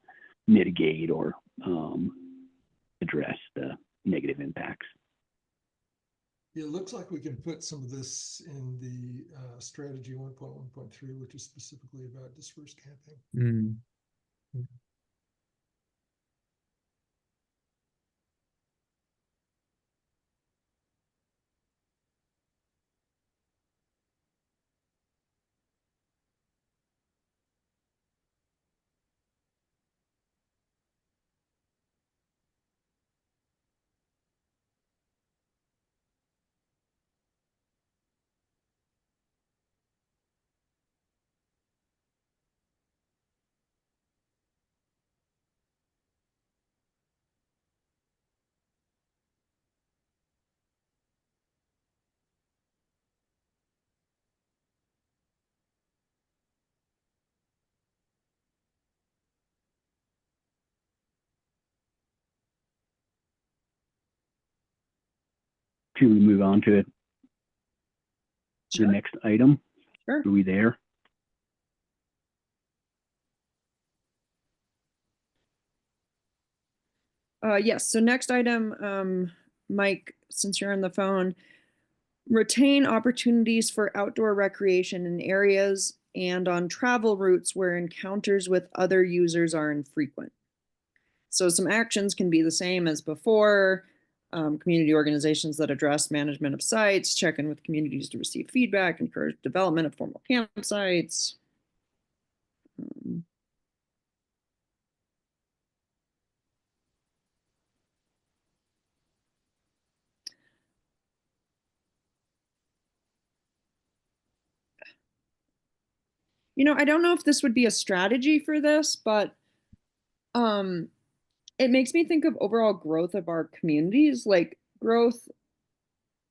mitigate or address the negative impacts. Yeah, it looks like we can put some of this in the strategy 1.1.3, which is specifically about dispersed camping. should we move on to the Sure. next item? Sure. Are we there? Yes, so next item, Mike, since you're on the phone, retain opportunities for outdoor recreation in areas and on travel routes where encounters with other users are infrequent. So some actions can be the same as before. Community organizations that address management of sites, check in with communities to receive feedback, encourage development of formal campsites. You know, I don't know if this would be a strategy for this, but it makes me think of overall growth of our communities. Like growth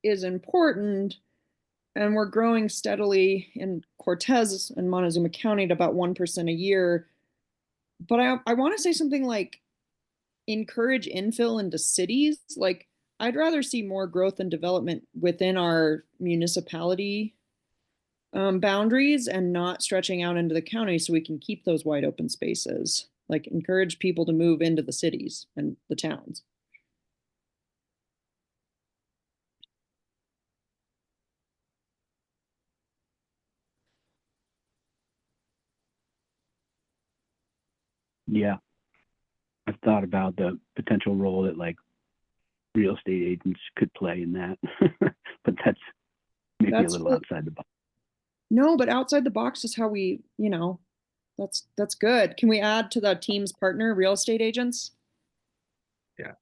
is important, and we're growing steadily in Cortez and Montezuma County at about 1% a year. But I want to say something like encourage infill into cities. Like I'd rather see more growth and development within our municipality boundaries and not stretching out into the county so we can keep those wide open spaces. Like encourage people to move into the cities and the towns. Yeah. I've thought about the potential role that like real estate agents could play in that, but that's maybe a little outside the box. No, but outside the box is how we, you know, that's good. Can we add to the team's partner, real estate agents? Yeah.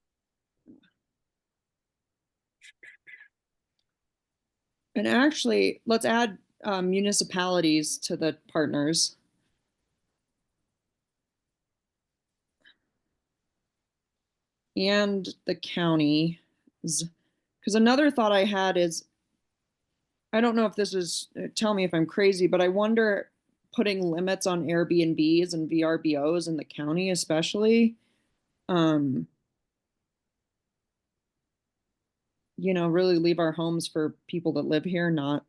And actually, let's add municipalities to the partners. And the counties. Because another thought I had is, I don't know if this is, tell me if I'm crazy, but I wonder putting limits on Airbnbs and VRBOs in the county, especially, you know, really leave our homes for people that live here, not.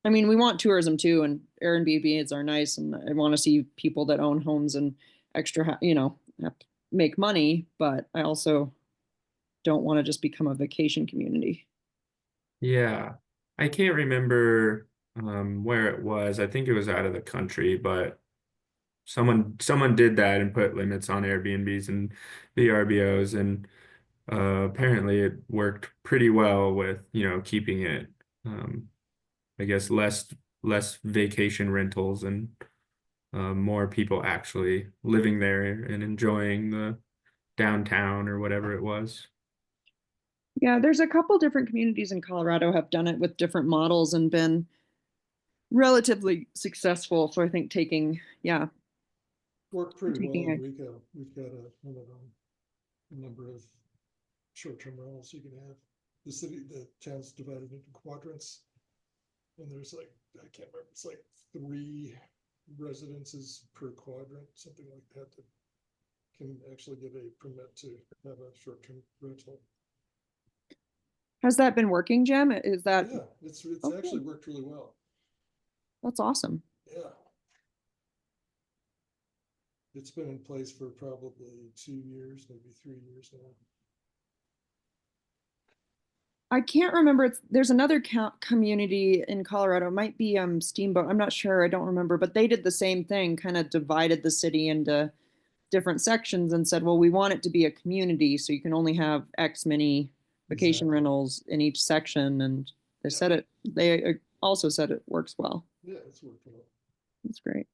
I mean, we want tourism too, and Airbnbs are nice, and I want to see people that own homes and extra, you know, make money, but I also don't want to just become a vacation community. Yeah. I can't remember where it was. I think it was out of the country, but someone did that and put limits on Airbnbs and VRBOs, and apparently it worked pretty well with, you know, keeping it I guess less vacation rentals and more people actually living there and enjoying the downtown or whatever it was. Yeah, there's a couple different communities in Colorado have done it with different models and been relatively successful. So I think yeah, Worked pretty well. taking We've got a number of short-term rentals you can have. The town's divided into quadrants. And there's like, I can't remember, it's like 3 residences per quadrant, something like that, that can actually get a permit to have a short-term rental. Has that been working, Jim? Is that? Yeah, it's okay. Actually worked really well. That's awesome. Yeah. It's been in place for probably 2 years, maybe 3 years now. I can't remember. There's another community in Colorado. It might be Steamboat. I'm not sure. I don't remember. But they did the same thing, kind of divided the city into different sections and said, well, we want it to be a community, so you can only have X many vacation rentals in each section. And they also said it works well. Yeah, it's worked well. That's great.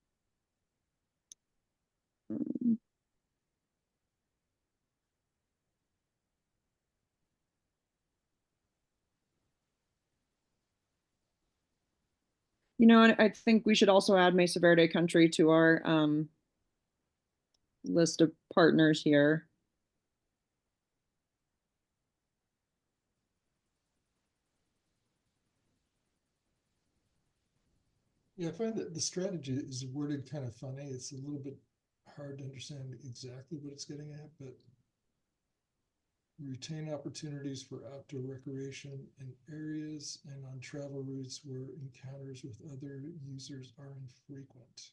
You know, and I think we should also add Mesa Verde Country to our list of partners here. Yeah, I find that the strategy is worded kind of funny. It's a little bit hard to understand exactly what it's getting at, but retain opportunities for outdoor recreation in areas and on travel routes where encounters with other users are infrequent.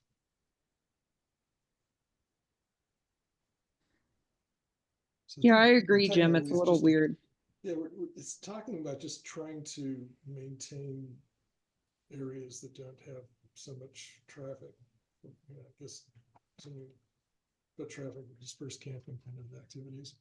So Yeah, I we're agree, talking Jim. about at It's a least little just weird. Yeah, it's talking about just trying to maintain areas that don't have so much traffic. You know, I guess some foot traffic, dispersed camping kind of activities.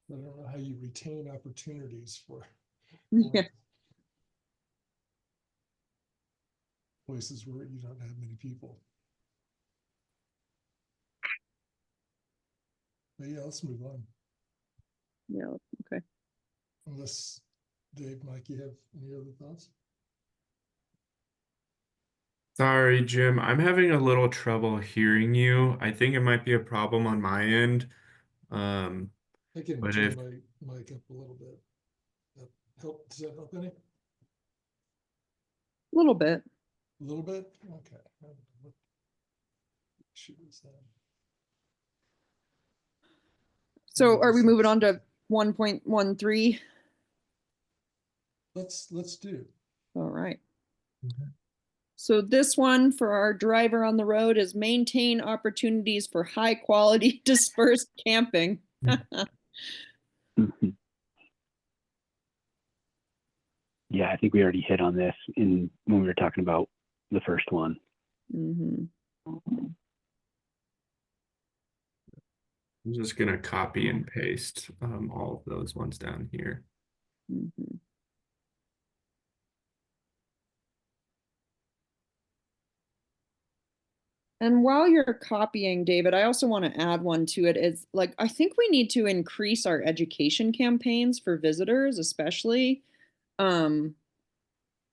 I don't know how you retain opportunities for Yeah. places where you don't have many people. But yeah, let's move on. Yeah, okay. Unless Dave, Mike, you have any other thoughts? Sorry, Jim. I'm having a little trouble hearing you. I think it might be a problem on my end. Um, I can but turn if my mic up a little bit. That help? Does that help any? A Little bit. little bit? Okay. What issue is that? So are we moving on to 1.13? Let's do. All right. Okay. So this one for our driver on the road is maintain opportunities for high quality dispersed camping. Mhm. Yeah, I think we already hit on this when we were talking about the first one. Mhm. I'm just gonna copy and paste all of those ones down here. Mhm. And while you're copying, David, I also want to add one to it. Is like, I think we need to increase our education campaigns for visitors, especially. Um,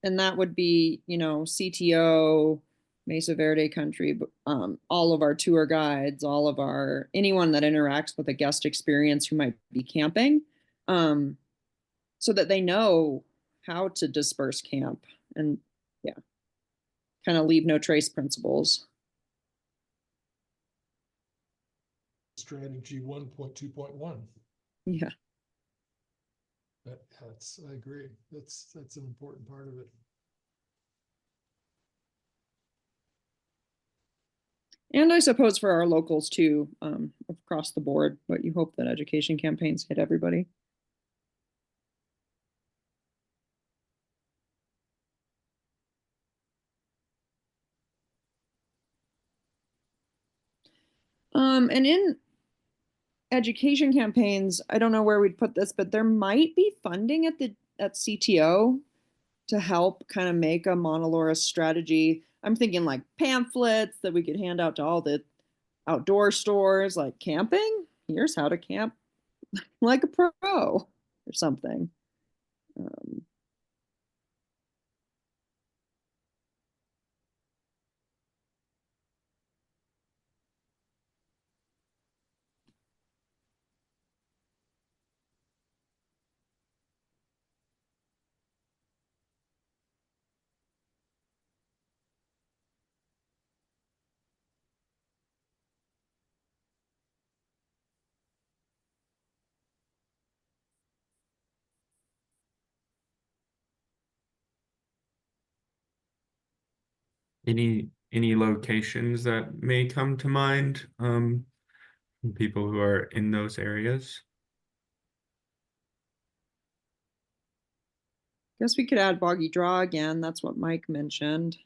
and that would be, you know, CTO, Mesa Verde Country, all of our tour guides, all of our, anyone that interacts with a guest experience who might be camping, so that they know how to disperse camp and, yeah, kind of leave no trace principles. Strategy 1.2.1. Yeah. I agree. That's an important part of it. And I suppose for our locals too, across the board, but you hope that education campaigns hit everybody. And in education campaigns, I don't know where we'd put this, but there might be funding at CTO to help kind of make a Montelores strategy. I'm thinking like pamphlets that we could hand out to all the outdoor stores, like camping. Here's how to camp like a pro or something. Um, Any locations that may come to mind, people who are in those areas? Guess we could add Boggy Draw again. That's what Mike mentioned.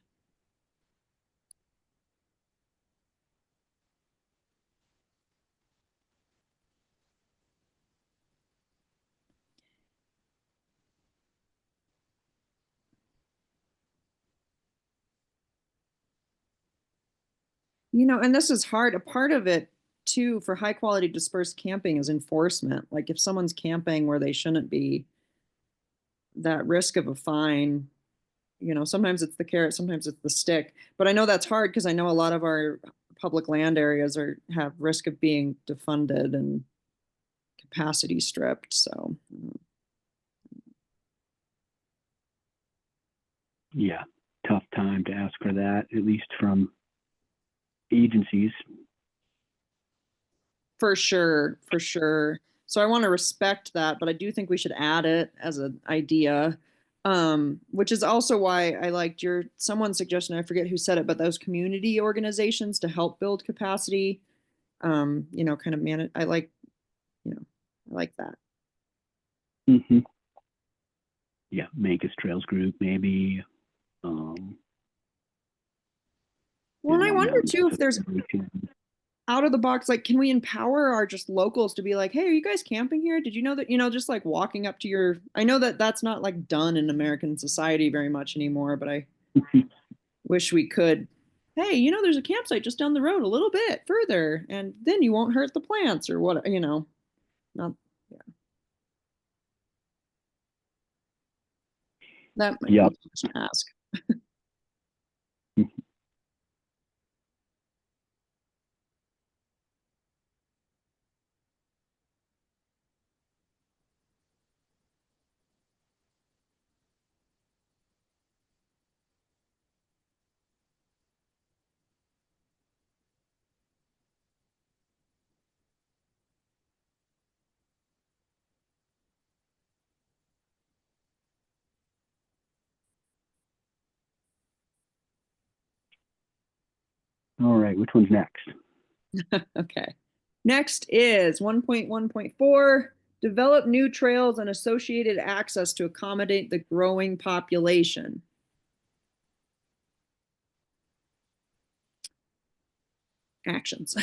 You know, and this is hard. A part of it too for high quality dispersed camping is enforcement. Like if someone's camping where they shouldn't be, that risk of a fine, you know, sometimes it's the carrot, sometimes it's the stick. But I know that's hard because I know a lot of our public land areas have risk of being defunded and capacity stripped, so. Yeah, tough time to ask for that, at least from agencies. For sure, for sure. So I want to respect that, but I do think we should add it as an idea. Which is also why I liked someone's suggestion, I forget who said it, but those community organizations to help build capacity, kind of manage, I like that. Mm-hmm. Yeah, Mancus Trails Group, maybe. Well, and I wonder too if there's out of the box, like, can we empower our just locals to be like, hey, are you guys camping here? Did you know that, just like walking up to I know that that's not like done in American society very much anymore, but I wish we could, hey, there's a campsite just down the road a little bit further, and then you won't hurt the plants or what, not, yeah. That might be too much to ask. All right, which one's next? Okay. Next is 1.1.4, develop new trails and associated access to accommodate the growing population. Actions.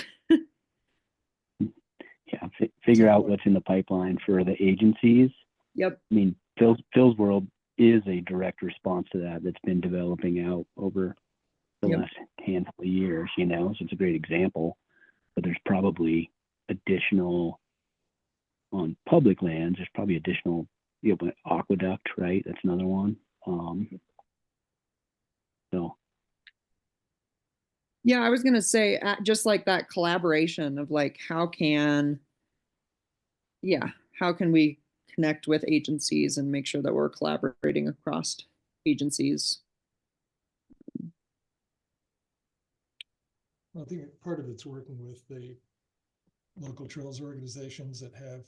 Yeah, figure out what's in the pipeline for the agencies. Yep. I mean, Phil's World is a direct response to that's been developing out over the last handful of years, so it's a great example. But there's probably additional on public lands. There's probably additional, aqueduct, right? That's another one. So. Yeah, I was gonna say just like that collaboration of like how can we connect with agencies and make sure that we're collaborating across agencies. I think part of it's working with the local trails organizations that have,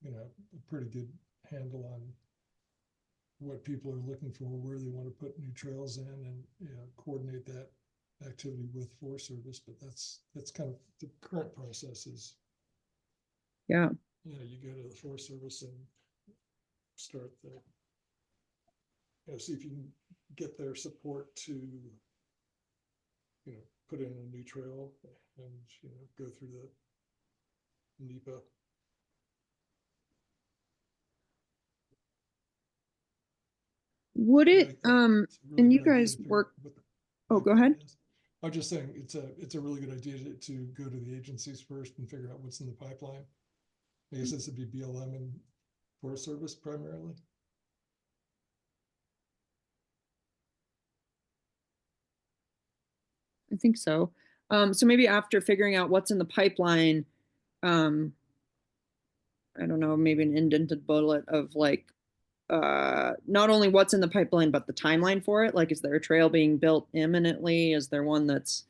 a pretty good handle on what people are looking for, where they want to put new trails in, and coordinate that activity with Forest Service. But that's kind of the current process is. Yeah. You go to the Forest Service and start see if you can get their support to, put in a new trail and, go through the NEPA. Would it, really and you guys work, go ahead. I'm just saying it's a really good idea to go to the agencies first and figure out what's in the pipeline. I guess this would be BLM and Forest Service primarily. I think so. So maybe after figuring out what's in the pipeline, I don't know, maybe an indented bullet of like, not only what's in the pipeline, but the timeline for it. Like, is there a trail being built imminently? Is there one that's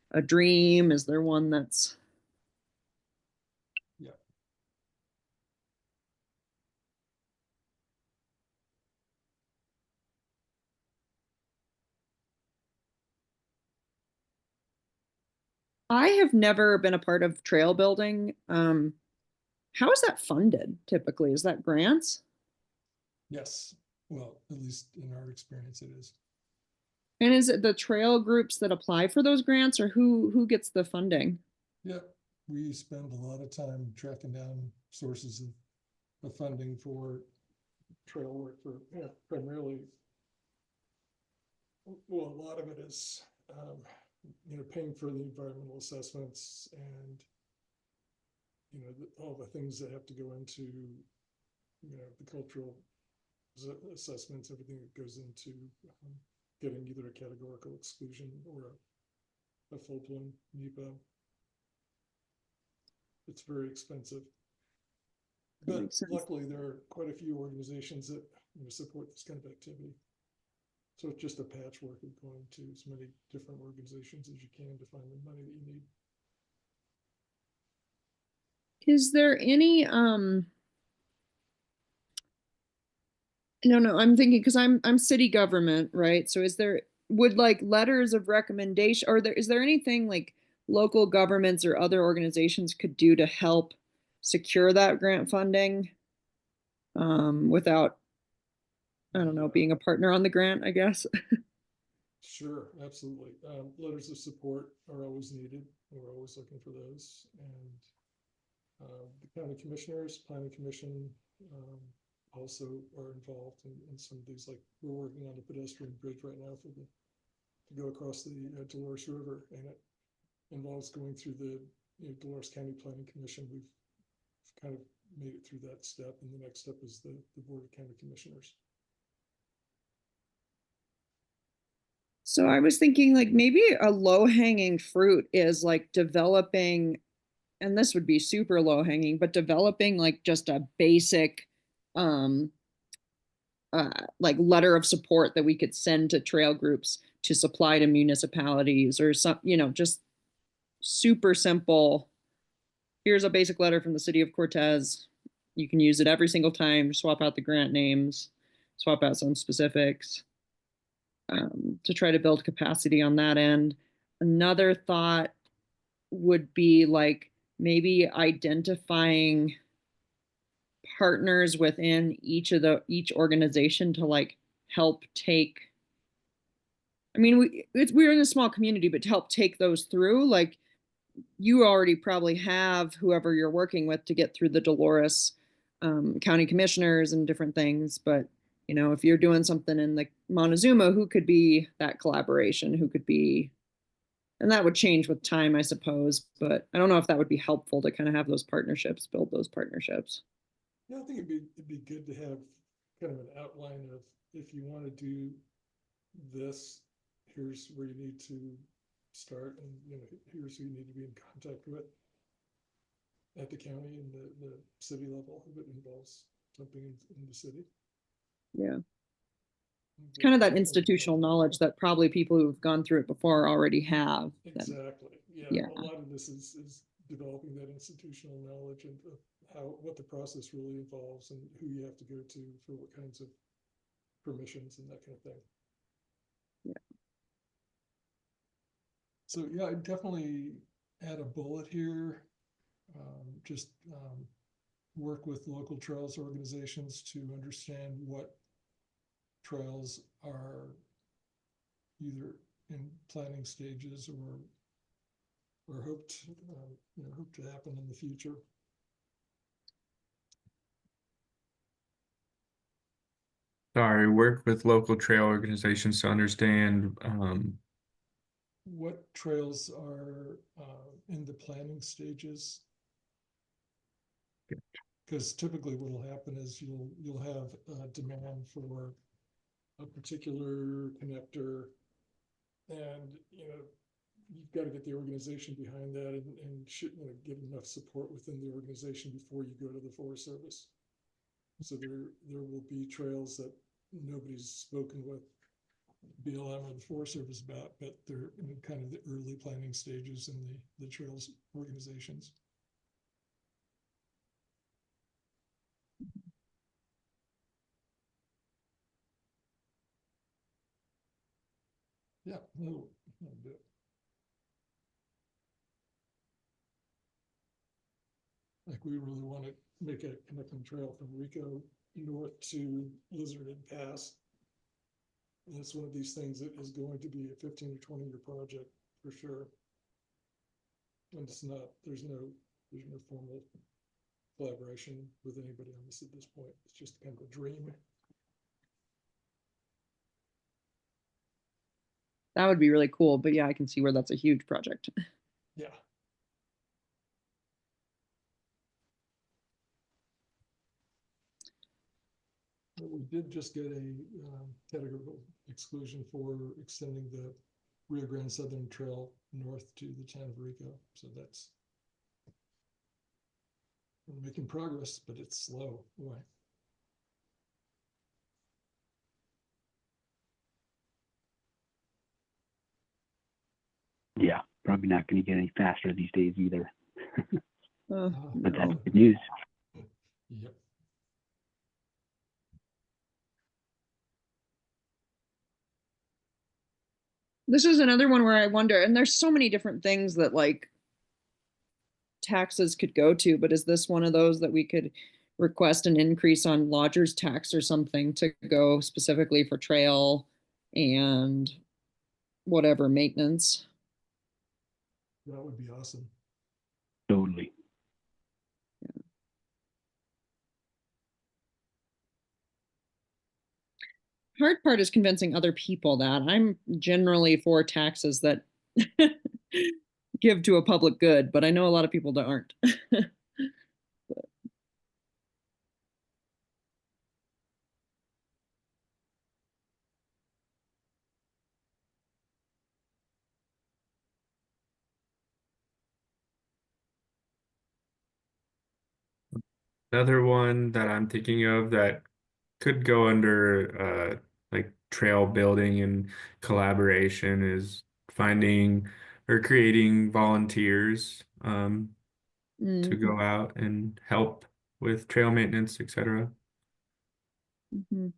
a dream? Is there one that's? Yeah. I have never been a part of trail building. How is that funded typically? Is that grants? Yes. Well, at least in our experience, it is. And is it the trail groups that apply for those grants, or who gets the funding? Yeah, we spend a lot of time tracking down sources of funding for trail work for primarily. Well, a lot of it is paying for the environmental assessments and all the things that have to go into the cultural assessments, everything that goes into getting either a categorical exclusion or a full-blown NEPA. It's very expensive. That But makes sense. luckily, there are quite a few organizations that support this kind of activity. So it's just a patchwork of going to as many different organizations as you can to find the money that you need. Is there any no, I'm thinking because I'm city government, right? So would like letters of recommendation, or is there anything like local governments or other organizations could do to help secure that grant funding without, I don't know, being a partner on the grant, I guess? Sure, absolutely. Letters of support are always needed. We're always looking for those. And the county commissioners, planning commission, also are involved in some of these. Like, we're working on the pedestrian bridge right now to go across the Dolores River, and it involves going through the Dolores County Planning Commission. We've kind of made it through that step, and the next step is the Board of County Commissioners. So I was thinking like maybe a low hanging fruit is like developing, and this would be super low hanging, but developing like just a basic um like letter of support that we could send to trail groups to supply to municipalities, or some, just super simple. Here's a basic letter from the city of Cortez. You can use it every single time, swap out the grant names, swap out some specifics, to try to build capacity on that end. Another thought would be like maybe identifying partners within each organization to like help take, I mean, we're in a small community, but to help take those through, like you already probably have whoever you're working with to get through the Dolores county commissioners and different things. But, if you're doing something in the Montezuma, who could be that collaboration? Who could be, and that would change with time, I suppose. But I don't know if that would be helpful to kind of have those partnerships, build those partnerships. Yeah, I think it'd be good to have kind of an outline of, if you want to do this, here's where you need to start, and here's who you need to be in contact with at the county and the city level if it involves something in the city. Yeah. It's kind of that institutional knowledge that probably people who've gone through it before already have. Exactly. Yeah. Yeah. A lot of this is developing that institutional knowledge and what the process really involves and who you have to go to for what kinds of permissions and that kind of thing. Yeah. So yeah, I'd definitely add a bullet here. Work with local trails organizations to understand what trails are either in planning stages or hope to happen in the future. Sorry, work with local trail organizations to understand. What trails are in the planning stages? Because typically what will happen is you'll have demand for a particular connector, and you've got to get the organization behind that and get enough support within the organization before you go to the Forest Service. So there will be trails that nobody's spoken with BLM or the Forest Service about, but they're in kind of the early planning stages in the trails organizations. Yeah, that'll do it. Like, we really want to make a connecting trail from Rico north to Lizard and Pass. And it's one of these things that is going to be a 15 to 20 year project for sure. And it's not, there's no formal collaboration with anybody on this at this point. It's just kind of a dream. That would be really cool. But yeah, I can see where that's a huge project. Yeah. But we did just get a categorical exclusion for extending the Rio Grande Southern Trail north to the town of Rico. So that's, we're making progress, but it's slow. Boy. Yeah, probably not going to get any faster these days either. But that's No. good news. Yep. This is another one where I wonder, and there's so many different things that like taxes could go to, but is this one of those that we could request an increase on lodger's tax or something to go specifically for trail and whatever maintenance? That would be awesome. Totally. Hard part is convincing other people that I'm generally for taxes that give to a public good, but I know a lot of people that aren't. Another one that I'm thinking of that could go under like trail building and collaboration is finding or creating volunteers to Mhm. go out and help with trail maintenance, etc. Mhm.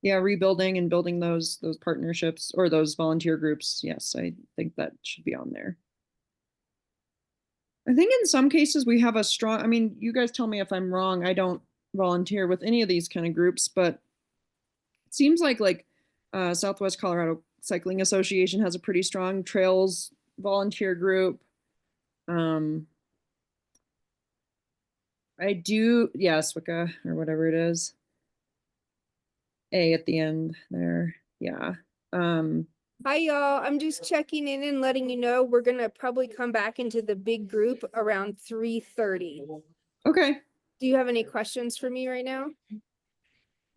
Yeah, rebuilding and building those partnerships or those volunteer groups. Yes, I think that should be on there. I think in some cases we have a strong, I mean, you guys tell me if I'm wrong. I don't volunteer with any of these kind of groups, but it seems like Southwest Colorado Cycling Association has a pretty strong trails volunteer group. Um, I do, yeah, SWICA or whatever it is. A at the end there. Yeah. Hi y'all, I'm just checking in and letting you know we're gonna probably come back into the big group around 3:30. Okay. Do you have any questions for me right now?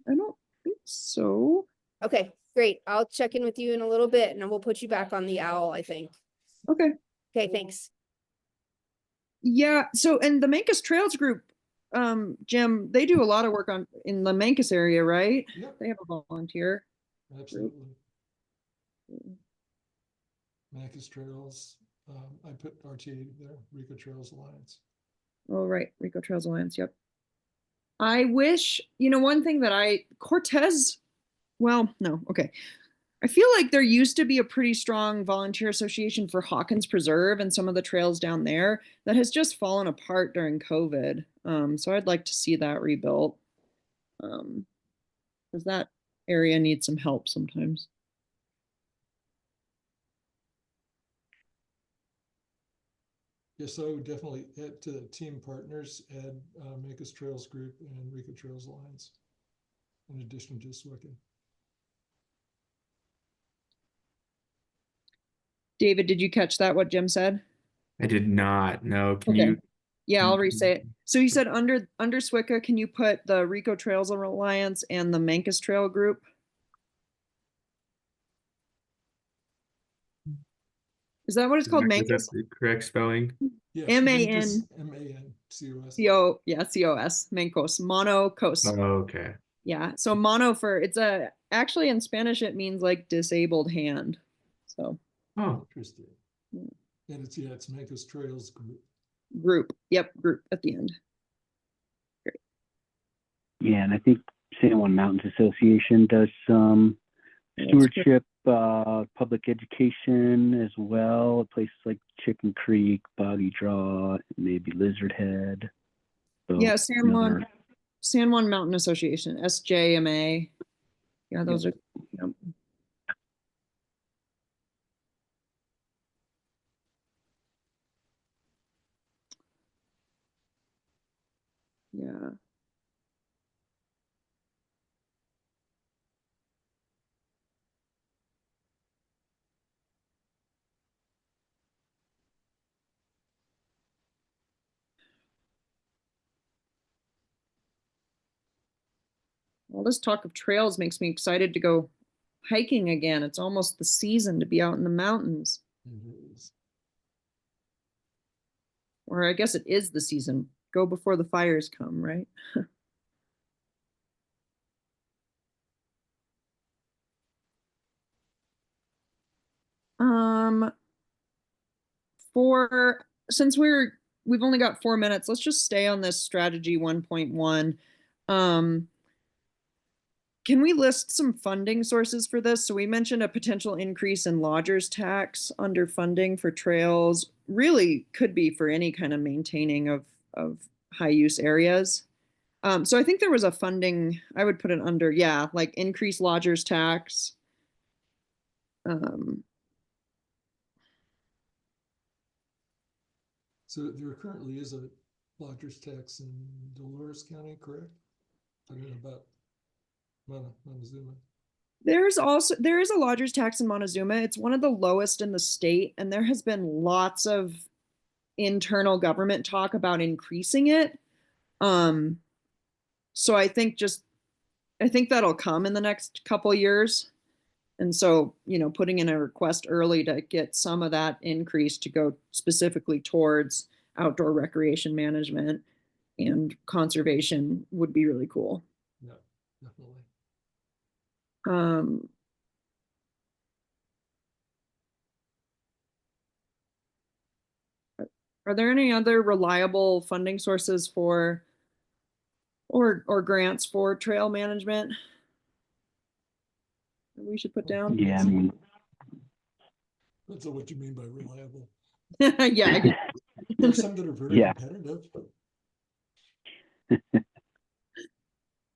I don't think so. Okay, great. I'll check in with you in a little bit and then we'll put you back on the owl, I think. Okay. Okay, thanks. Yeah, so and the Mancos Trails group, Jim, they do a lot of work on in the Mancos area, right? Yep. They have a volunteer. Absolutely. Mancos Trails. I put RTA there, Rico Trails Alliance. Oh, right. Rico Trails Alliance. Yep. I wish, one thing that Cortez, well, no, okay. I feel like there used to be a pretty strong volunteer association for Hawkins Preserve and some of the trails down there that has just fallen apart during COVID. So I'd like to see that rebuilt. Because that area needs some help sometimes. Yes, so I would definitely add to the team partners, add Mancos Trails Group and Rico Trails Alliance, in addition to SWICA. David, did you catch that, what Jim said? I did not know. Okay. Yeah, Can I'll you re-say it. So you said under SWICA, can you put the Rico Trails Alliance and the Mancos Trail Group? Is that what it's called? is that Mancos? the correct spelling? Yes, M-A-N. MANCOS. C-O, yeah, C-O-S, Mancos, Monocos. Oh, okay. Yeah, so mono actually in Spanish it means like disabled hand. So. Oh, interesting. And it's Mancos Trails Group. Group, yep, group at the end. Great. Yeah, and I think San Juan Mountains Association does some stewardship, public education as well. Places like Chicken Creek, Boggy Draw, maybe Lizard Head. So yeah, San Juan Mountain Association, SJMA. Yeah, those are. Yep. Yeah. All this talk of trails makes me excited to go hiking again. It's almost the season to be out in the mountains. Or I guess it is the season. Go before the fires come, right? Um, since we've only got 4 minutes, let's just stay on this strategy 1.1. Can we list some funding sources for this? So we mentioned a potential increase in lodgers tax under funding for trails. Really could be for any kind of maintaining of high use areas. So I think there was a funding, I would put it under, yeah, like increased lodgers tax. So there currently is a lodger's tax in Dolores County, correct? I don't know about Montezuma. There is a lodgers tax in Montezuma. It's one of the lowest in the state, and there has been lots of internal government talk about increasing it. So I think that'll come in the next couple years. And so, putting in a request early to get some of that increase to go specifically towards outdoor recreation management and conservation would be really cool. Yeah, definitely. Are there any other reliable funding sources for or grants for trail management that we should put down? Yeah, I mean, That's what you mean by reliable. Yeah, I guess. There's some that are very competitive.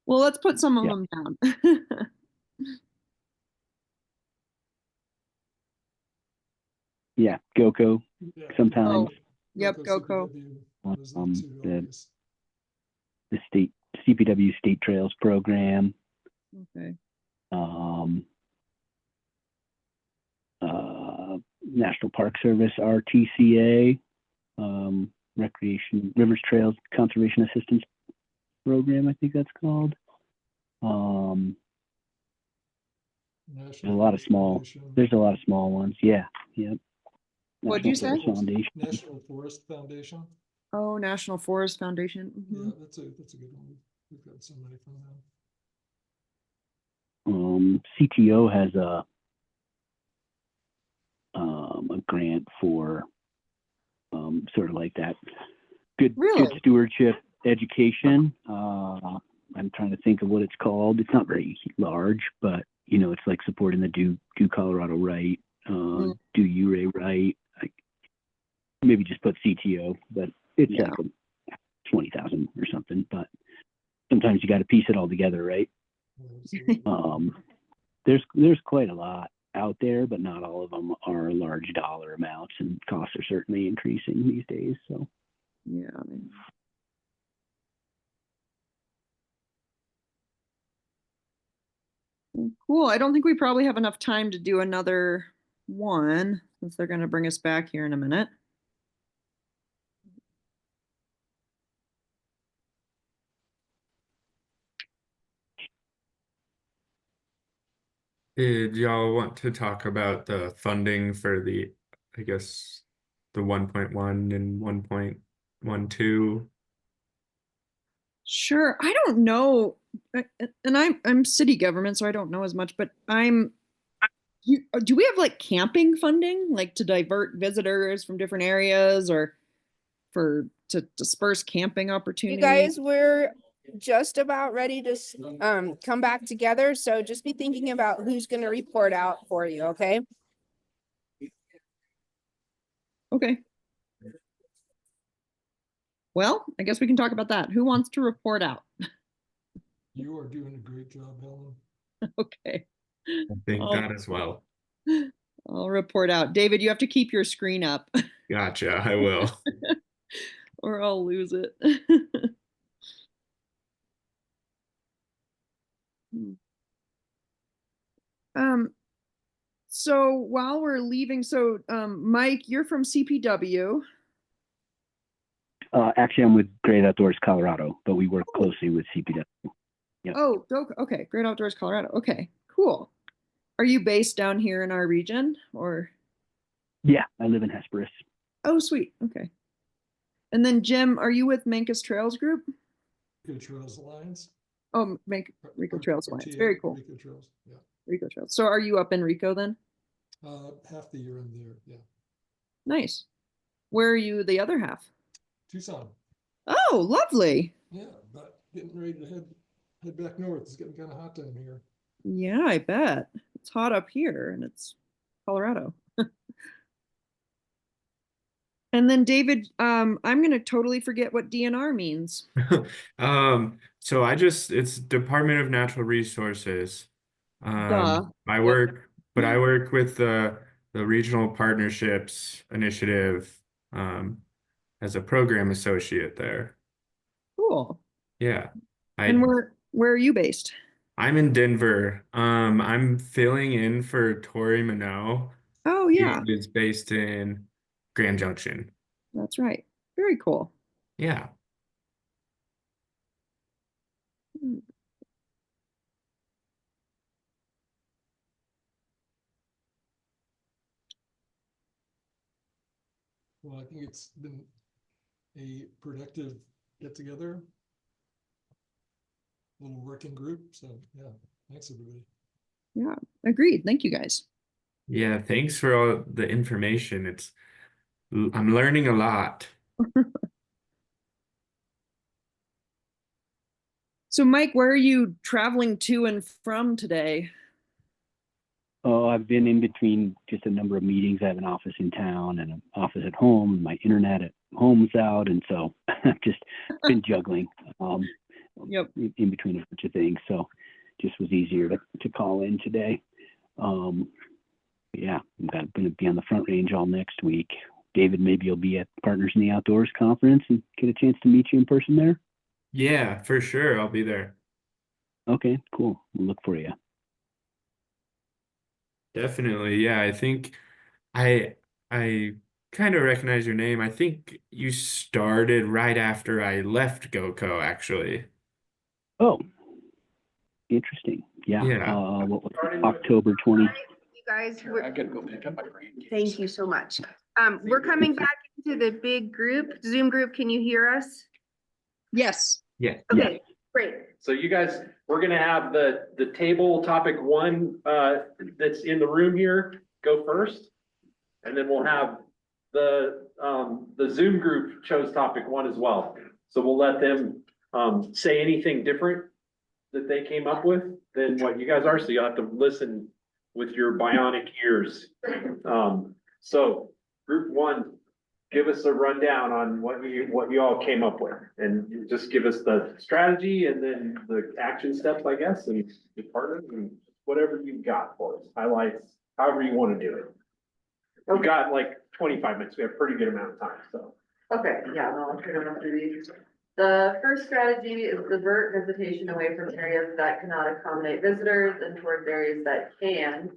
Well, let's put some of them down. Yeah, GoCo sometimes. Yep, GoCo. The state CPW State Trails Program. Okay. National Park Service, RTCA, Recreation Rivers Trails Conservation Assistance Program, I think that's called. There's a lot of small ones. Yeah. Yep. What'd you say? National Forest Foundation. Oh, National Forest Foundation. Yeah, that's a good one. We've got some money from them. CTO has a grant for sort of like that good stewardship education. I'm trying to think of what it's called. It's not very large, but it's like supporting the Do Colorado Right, Do URA Right. Maybe just put CTO, but it's like 20,000 or something. But sometimes you got to piece it all together, right? There's quite a lot out there, but not all of them are large dollar amounts, and costs are certainly increasing these days. So yeah. Cool. I don't think we probably have enough time to do another one since they're going to bring us back here in a minute. Did y'all want to talk about the funding for the 1.1 and 1.12? Sure. I don't know. And I'm city government, so I don't know as much, but do we have like camping funding, like to divert visitors from different areas or to disperse camping opportunities? You guys, we're just about ready to come back together. So just be thinking about who's going to report out for you. Okay. Okay. Well, I guess we can talk about that. Who wants to report out? You are doing a great job, Helen. Okay. I think that as well. I'll report out. David, you have to keep your screen up. Gotcha, I will. Or I'll lose it. So while we're leaving, Mike, you're from CPW. Actually, I'm with Great Outdoors Colorado, but we work closely with CPW. Yep. Oh, okay. Great Outdoors Colorado. Okay, cool. Are you based down here in our region or? Yeah, I live in Hesperus. Oh, sweet. Okay. And then Jim, are you with Mancus Trails Group? Rico Trails Alliance. Oh, make Rico Trails Alliance. Very cool. Rico Trails, yeah. Rico Trails. So are you up in Rico then? Half the year I'm there, yeah. Nice. Where are you the other half? Tucson, Oh, lovely. yeah, but getting ready to head back north. It's getting kind of hot down here. Yeah, I bet. It's hot up here and it's Colorado. And then David, I'm gonna totally forget what DNR means. So it's Department of Natural Resources. Duh. I Yep. work with the Regional Partnerships Initiative, as a program associate there. Cool. Yeah. And I where are you based? I'm in Denver. I'm filling in for Tori Minot. Oh He yeah, is based in Grand Junction. that's right. Very cool. Yeah. Hmm. Well, I think it's been a productive get together, little working group. So yeah, thanks everybody. Yeah, agreed. Thank you guys. Yeah, thanks for all the information. I'm learning a lot. So Mike, where are you traveling to and from today? Oh, I've been in between just a number of meetings. I have an office in town and an office at home, and my internet at home's out, and so I've just been juggling Yep. in between a bunch of things. So just was easier to call in today. Yeah, I'm going to be on the Front Range all next week. David, maybe you'll be at Partners in the Outdoors conference and get a chance to meet you in person there. Yeah, for sure. I'll be there. Okay, cool. We'll look for you. Definitely. Yeah, I think I kind of recognize your name. I think you started right after I left GoCo, actually. Oh, interesting. Yeah. Yeah. What was it? October 20. You guys, I gotta go pick up my grandkids. thank you so much. We're coming back into the big group, Zoom group. Can you hear us? Yes. Yeah. Okay, great. So you guys, we're gonna have the table topic one, that's in the room here, go first. And then we'll have the Zoom group chose topic one as well. So we'll let them, say anything different that they came up with than what you guys are. So you'll have to listen with your bionic ears. So group one, give us a rundown on what you all came up with, and just give us the strategy and then the action steps, I guess, and the partners and whatever you've got for us, highlights, however you want to do it. We've got like 25 minutes. We have a pretty good amount of time, so. Okay, yeah, no, I'll try to run through these. The first strategy is divert visitation away from areas that cannot accommodate visitors and towards areas that can.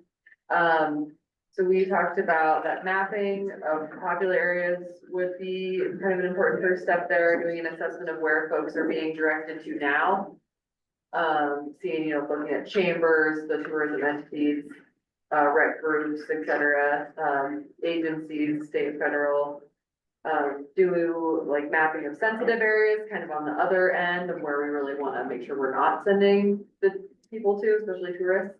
So we talked about that mapping of popular areas would be kind of an important first step there, doing an assessment of where folks are being directed to now. Seeing, looking at chambers, the tourism entities, rec groups, et cetera, agencies, state, federal. Do like mapping of sensitive areas, kind of on the other end of where we really want to make sure we're not sending the people to, especially tourists.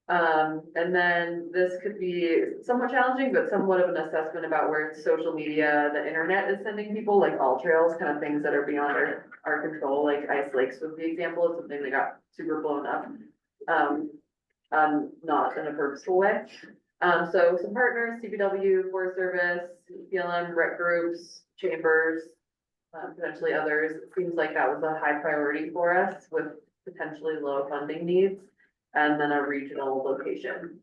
And then this could be somewhat challenging, but somewhat of an assessment about where social media, the internet is sending people, like all trails, kind of things that are beyond our control, like Ice Lakes was the example of something that got super blown up. Not in a purposeful way. So some partners, CPW, Forest Service, BLM, rec groups, chambers, potentially others. It seems like that was a high priority for us with potentially low funding needs, and then a regional location.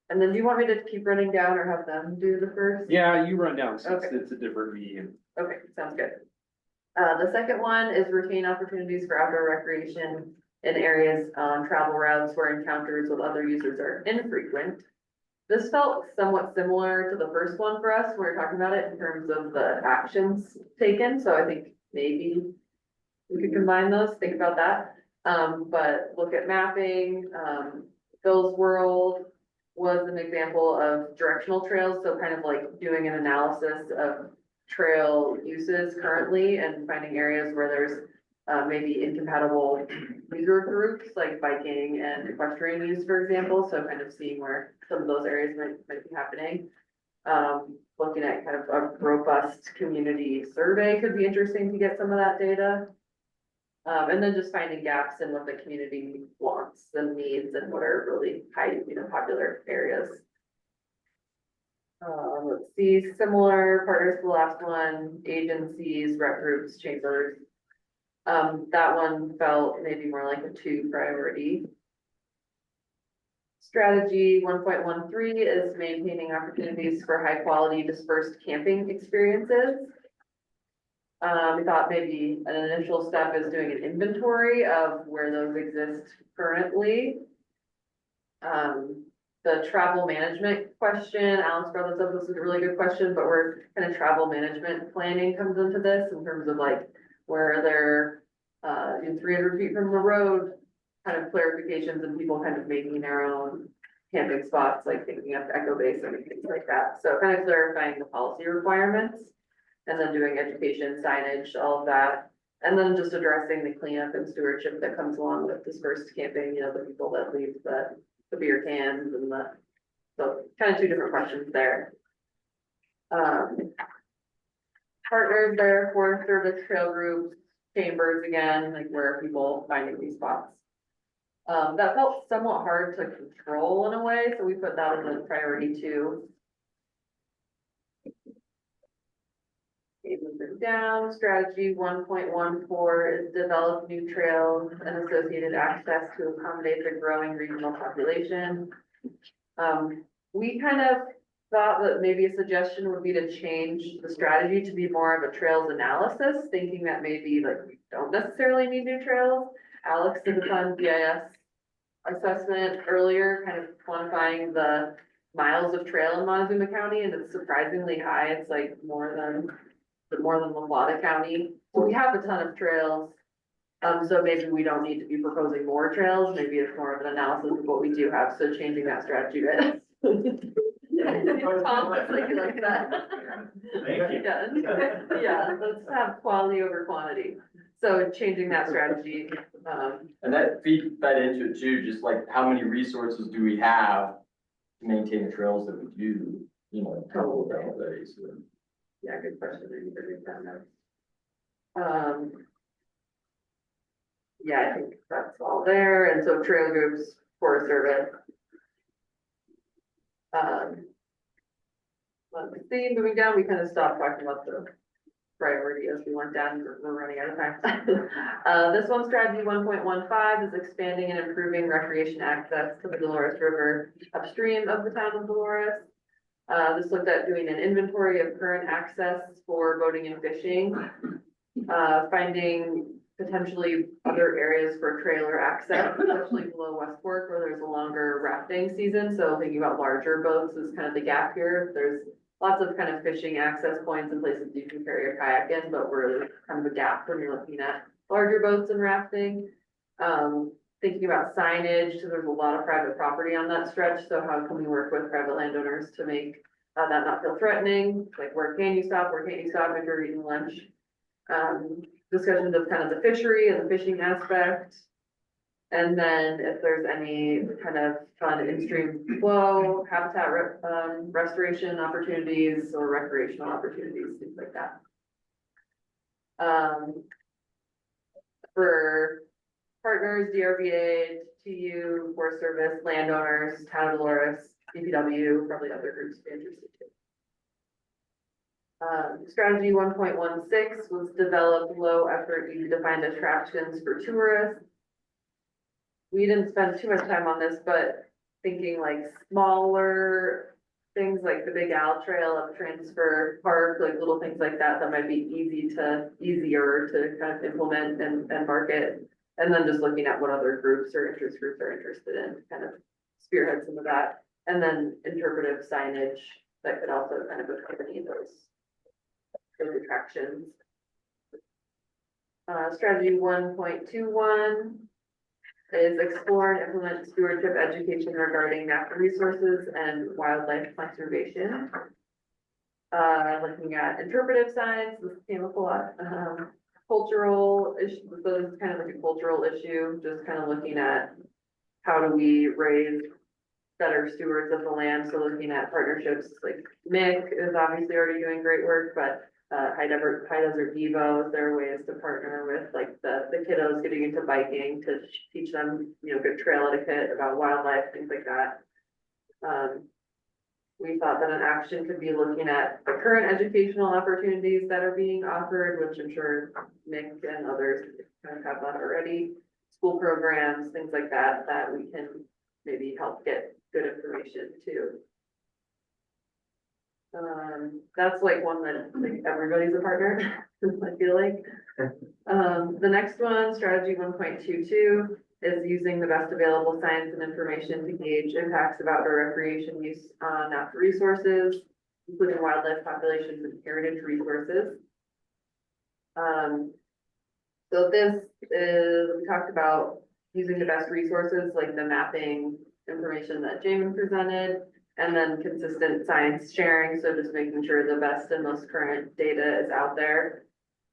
And then do you want me to keep running down or have them do the first? Yeah, you run down since Okay. it's a different medium. Okay, sounds good. The second one is retain opportunities for outdoor recreation in areas on travel routes where encounters with other users are infrequent. This felt somewhat similar to the first one for us. We were talking about it in terms of the actions taken, so I think maybe we could combine those, think about that. But look at mapping, Bill's World was an example of directional trails, so kind of like doing an analysis of trail uses currently and finding areas where there's maybe incompatible user groups, like biking and equestrian use, for example, so kind of seeing where some of those areas might be happening. Looking at kind of a robust community survey could be interesting to get some of that data. And then just finding gaps in what the community wants and needs and what are really high, popular areas. Let's see, similar partners to the last one, agencies, rep groups, chambers. That one felt maybe more like a 2 priority. Strategy 1.13 is maintaining opportunities for high quality dispersed camping experiences. We thought maybe an initial step is doing an inventory of where those exist currently. The travel management question, Alex brought this up, this is a really good question, but where kind of travel management planning comes into this in terms of like where they're in 300 feet from the road, kind of clarifications and people kind of making their own camping spots, like thinking of Echo Basin and things like that. So kind of clarifying the policy requirements. And then doing education, signage, all of that. And then just addressing the cleanup and stewardship that comes along with dispersed camping, the people that leave the beer cans and so kind of 2 different questions there. Partners there, Forest Service, trail groups, chambers again, like where are people finding these spots? That felt somewhat hard to control in a way, so we put that as a priority 2. Moving down, strategy 1.14 is develop new trails and associated access to accommodate the growing regional population. We kind of thought that maybe a suggestion would be to change the strategy to be more of a trails analysis, thinking that maybe like we don't necessarily need new trails. Alex did a fun GIS assessment earlier, kind of quantifying the miles of trail in Montezuma County, and it's surprisingly high. It's like more than Lombardo County. So we have a ton of trails. So maybe we don't need to be proposing more trails. Maybe it's more of an analysis of what we do have. So changing that strategy bit. Tom looks like you like that. Thank you. Yeah, let's have quality over quantity. So changing that strategy. And that fed into it too, just like how many resources do we have to maintain the trails that we do, a couple of days. Yeah, good question. Yeah, I think that's all there. And so trail groups, Forest Service. Let's see, moving down, we kind of stopped talking about the priority as we went down, we're running out of time. This one, strategy 1.15 is expanding and improving recreation access to the Dolores River upstream of the town of Dolores. This looked at doing an inventory of current access for boating and fishing, finding potentially other areas for trailer access, especially below West Fork where there's a longer rafting season. So thinking about larger boats is kind of the gap here. There's lots of kind of fishing access points and places you can carry your kayak in, but we're kind of a gap when you're looking at larger boats and rafting. Thinking about signage, so there's a lot of private property on that stretch, so how can we work with private landowners to make that not feel threatening? Like where can you stop, where can't you stop if you're eating lunch? Discussions of kind of the fishery and the fishing aspect. And then if there's any kind of fun in-stream flow, habitat restoration opportunities or recreational opportunities, things like that. For partners, DRVA, TU, Forest Service, landowners, Town of Dolores, DPW, probably other groups be interested too. Strategy 1.16 was develop low effort, easy to find attractions for tourists. We didn't spend too much time on this, but thinking like smaller things like the Big Al Trail up Transfer Park, like little things like that, that might be easier to kind of implement and market. And then just looking at what other groups or interest groups are interested in, kind of spearhead some of that. And then interpretive signage that could also kind of accompany those attractions. Strategy 1.21 is explore and implement stewardship education regarding natural resources and wildlife conservation. Looking at interpretive science, this came up a lot, cultural issue, so this is kind of like a cultural issue, just kind of looking at how do we raise better stewards of the land, so looking at partnerships, like Mick is obviously already doing great work, but High Desert Devo, there are ways to partner with like the kiddos getting into biking to teach them, you know, good trail etiquette about wildlife, things like that. We thought that an action could be looking at the current educational opportunities that are being offered, which I'm sure Mick and others kind of have that already. School programs, things like that, that we can maybe help get good information too. That's like one that like everybody's a partner, I feel like. The next one, strategy 1.22, is using the best available science and information to gauge impacts of outdoor recreation use on natural resources, including wildlife populations and heritage resources. So this is, we talked about using the best resources, like the mapping information that Jamin presented, and then consistent science sharing. So just making sure the best and most current data is out there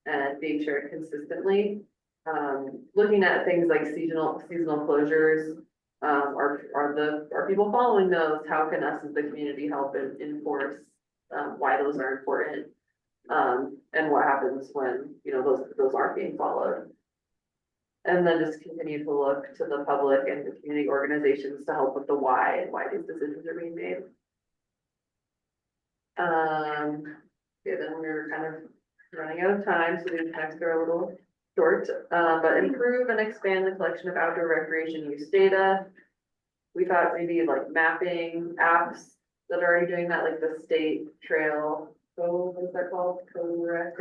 and being shared consistently. Looking at things like seasonal closures, are people following those? How can us as the community help and enforce why those are important? And what happens when, you know, those aren't being followed? And then just continue to look to the public and the community organizations to help with the why and why these decisions are being made. Yeah, then we're kind of running out of time, so these next are a little short, but improve and expand the collection of outdoor recreation use data. We thought maybe like mapping apps that are already doing that, like the state trail, what is that called? Coderex,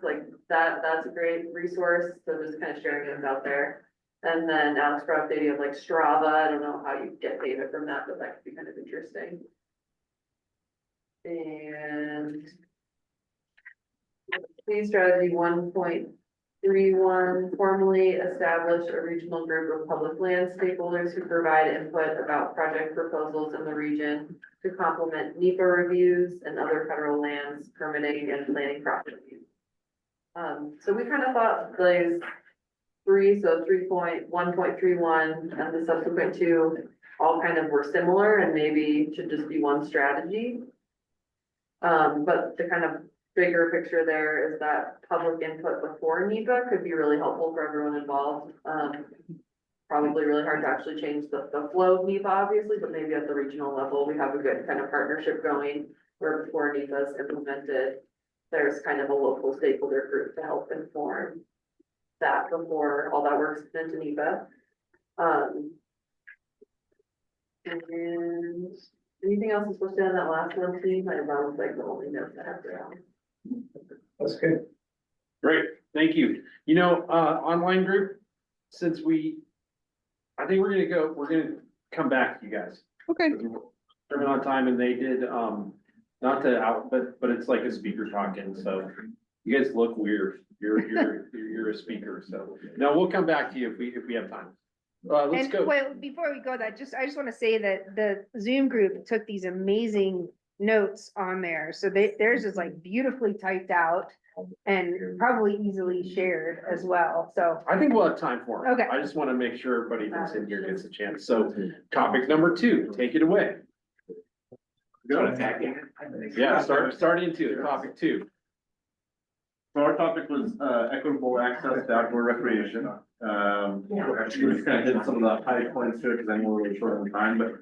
like that's a great resource. So just kind of sharing it out there. And then Alex brought up the idea of like Strava. I don't know how you get data from that, but that could be kind of interesting. And please strategy 1.31, formally establish a regional group of public land stakeholders who provide input about project proposals in the region to complement NEPA reviews and other federal lands permitting and planning processes. So we kind of thought those three, so 3.1.31 and the subsequent two all kind of were similar and maybe should just be one strategy. But the kind of bigger picture there is that public input before NEPA could be really helpful for everyone involved. Probably really hard to actually change the flow of NEPA, obviously, but maybe at the regional level, we have a good kind of partnership going where before NEPA is implemented, there's kind of a local stakeholder group to help inform that before all that work's into NEPA. And anything else is supposed to be on that last one, team? That was like the only note that I have to. That's good. Great, thank you. You know, online group, since I think we're gonna come back to you guys. Okay. Coming on time, and they did, not to out, but it's like a speaker talking, so you guys look weird. You're a speaker, so. No, we'll come back to you if we have time. Let's And go. well, before we go, I just want to say that the Zoom group took these amazing notes on there. So theirs is like beautifully typed out and probably easily shared as well. So I think we'll have time for it. Okay. I just want to make sure everybody that's in here gets a chance. So topic number 2, take it away. Yeah, start into topic 2. So our topic was equitable access to outdoor recreation. We just kind of hit some of the high points here because I know we're really short on time, but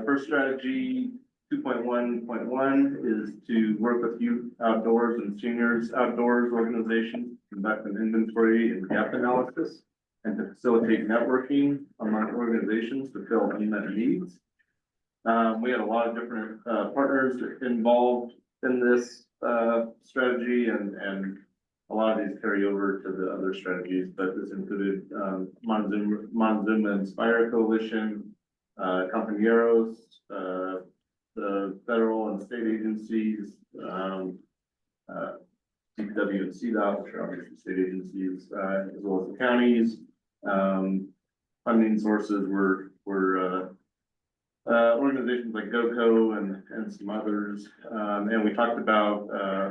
first strategy 2.1.1 is to work with youth outdoors and seniors outdoors organizations, conduct an inventory and gap analysis, and to facilitate networking among organizations to fill unmet needs. We had a lot of different partners involved in this strategy, and a lot of these carry over to the other strategies, but this included Montezuma Inspire Coalition, Compañeros, the federal and state agencies, DPW and CDOT, which are obviously state agencies, as well as the counties, funding sources were, organizations like GoCo and some others. And we talked about,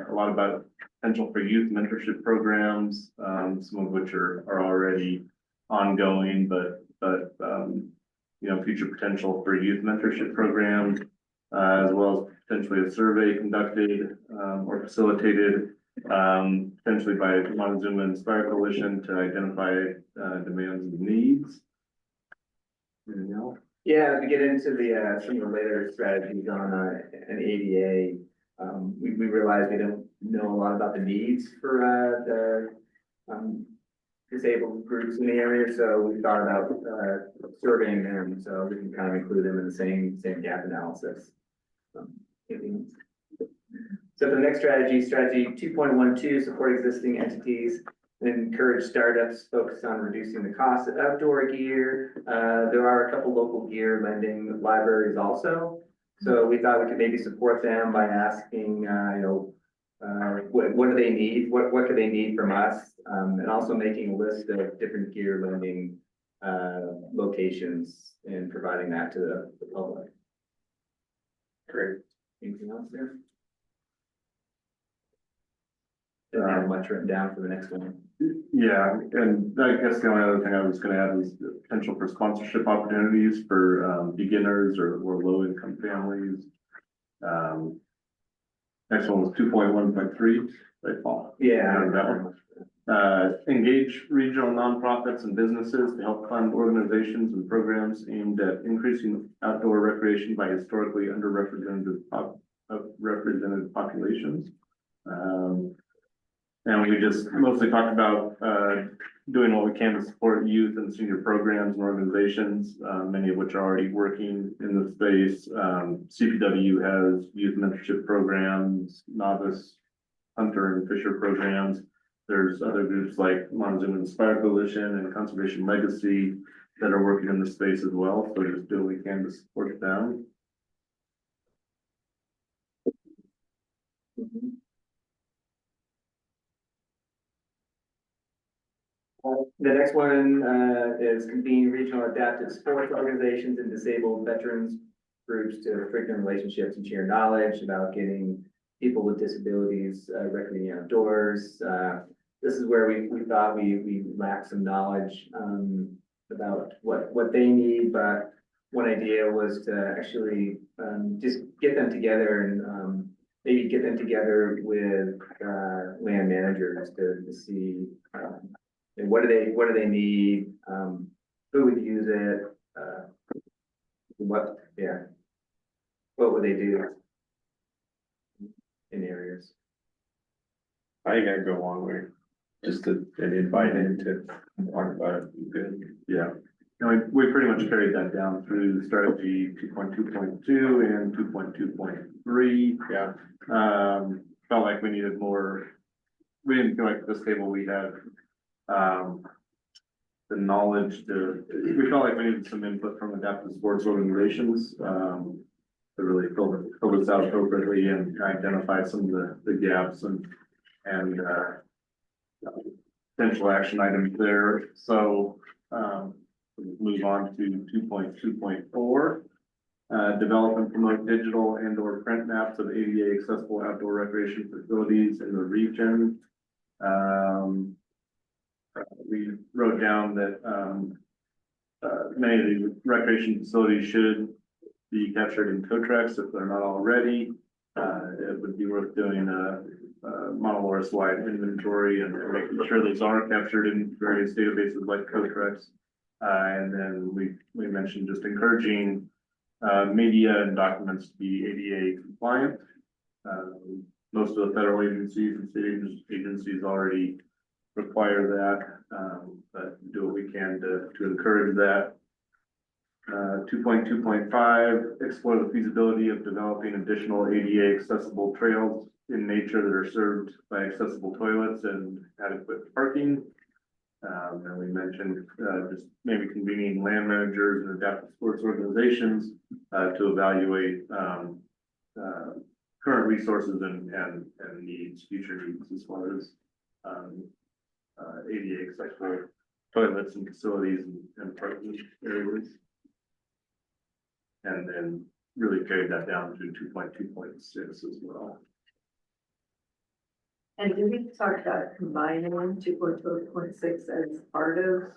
a lot about potential for youth mentorship programs, some of which are already ongoing, but, you know, future potential for youth mentorship programs, as well as potentially a survey conducted, or facilitated, potentially by Montezuma Inspire Coalition to identify, demands and needs. Anything else? Yeah, as we get into the, some of the later strategies on, an ADA, we realize we don't know a lot about the needs for, disabled groups in the area, so we thought about, surveying them, so we can kind of include them in the same gap analysis. Anything else? So for the next strategy 2.12, support existing entities and encourage startups focused on reducing the cost of outdoor gear. There are a couple local gear lending libraries also. So we thought we could maybe support them by asking, what do they need? What could they need from us? And also making a list of different gear lending locations and providing that to the public. Great. Anything else there? Didn't have much written down for the next one. Yeah, and I guess the only other thing I was gonna add was the potential for sponsorship opportunities for beginners or low income families. Next one was 2.1.3, right, Paul? Yeah. That one. Engage regional nonprofits and businesses to help fund organizations and programs aimed at increasing outdoor recreation by historically underrepresented represented populations. And we just mostly talked about doing what we can to support youth and senior programs and organizations, many of which are already working in the space. CPW has youth mentorship programs, novice hunter and fisher programs. There's other groups like Montezuma Inspire Coalition and Conservation Legacy that are working in the space as well. So just do what we can to support them. The next one is convene regional adaptive sports organizations and disabled veterans groups to strengthen relationships and share knowledge about getting people with disabilities recreating outdoors. This is where we thought we lacked some knowledge about what they need, but one idea was to actually just get them together and maybe get them together with land managers to see and what do they need, who would use it, what would they do in areas? I think I'd go a long way, just to invite in to talk about it. Good. Yeah, and we pretty much carried that down through strategy 2.2.2 and 2.2.3. Yeah. Felt like we needed more. We didn't feel like at this table we had the knowledge we felt like we needed some input from adaptive sports organizations to really fill this out appropriately and identify some of the gaps and potential action items there. So move on to 2.2.4. Develop and promote digital and or print maps of ADA accessible outdoor recreation facilities in the region. We wrote down that many of these recreation facilities should be captured in co-tracks if they're not already. It would be worth doing a Montelores wide inventory and making sure these are captured in various databases like co-tracks. And then we mentioned just encouraging media and documents to be ADA compliant. Most of the federal agencies and state agencies already require that, but do what we can to encourage that. 2.2.5, explore the feasibility of developing additional ADA accessible trails in nature that are served by accessible toilets and adequate parking. And we mentioned just maybe convening land managers and adaptive sports organizations to evaluate current resources and needs, future needs as far as ADA accessible toilets and facilities and parking areas. And then really carried that down to 2.2.6 as well. And did we talk about combining 2.2.6 as part of?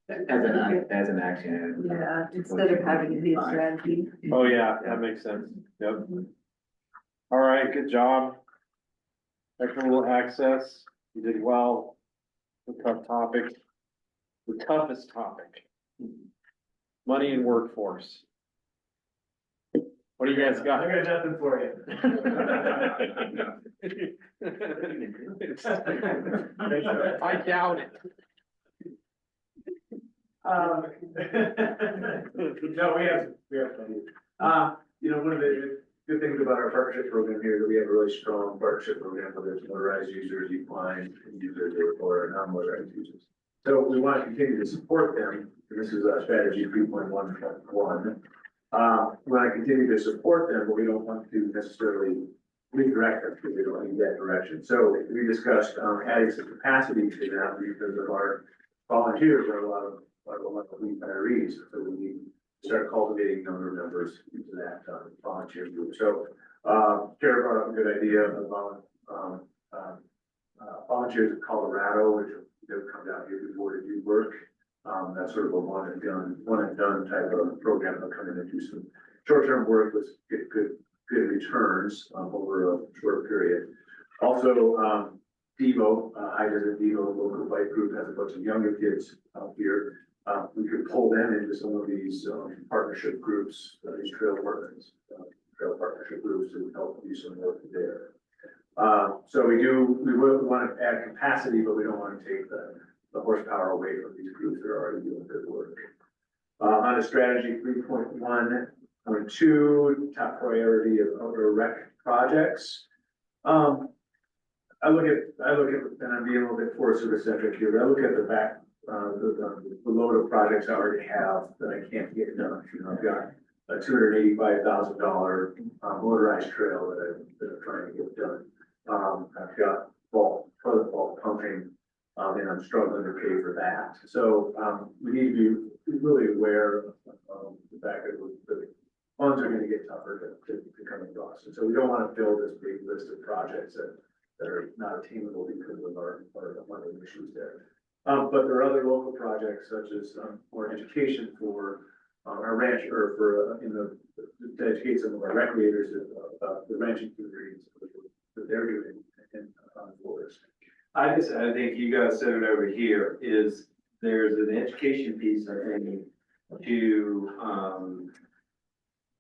As an action. Yeah, instead of having it be a strategy. Oh, yeah, that makes sense. Yep. All right, good job. Equitable access, you did well. The tough topic. The toughest topic. Money and workforce. What do you guys got? I got nothing for you. I doubt it. No, we have plenty. You know, one of the good things about our partnership program here is that we have a really strong partnership program, whether it's motorized users, equine users, or non-motorized users. So we want to continue to support them, and this is strategy 3.1.1. We want to continue to support them, but we don't want to necessarily redirect them because they don't need that direction. So we discussed adding some capacity to them because of our volunteers are a lot of retirees. So we need to start cultivating younger members into that volunteer group. So Jared brought up a good idea about volunteers in Colorado, which have come down here before to do work. That's sort of a one and done type of program. They'll come in and do some short-term work with good returns over a short period. Also, Devo, High Desert Devo local bike group has a bunch of younger kids out here. We could pull them into some of these partnership groups, these trail partnership groups to help do some work there. So we will want to add capacity, but we don't want to take the horsepower away from these groups that are already doing good work. On a strategy 3.1.2, top priority of outdoor rec projects. I look at, and I'm being a little bit Forest Service centric here, but I look at the back, the load of projects I already have that I can't get done. You know, I've got a $285,000 motorized trail that I'm trying to get done. I've got toilet vault pumping, and I'm struggling to pay for that. So we need to be really aware of the fact that the funds are going to get tougher to come across. And so we don't want to build this big list of projects that are not attainable because of our money issues there. But there are other local projects such as more education for our ranch, or for to educate some of our recreators about the ranching communities that they're doing in forest. I think you guys said it over here, is there's an education piece, I think,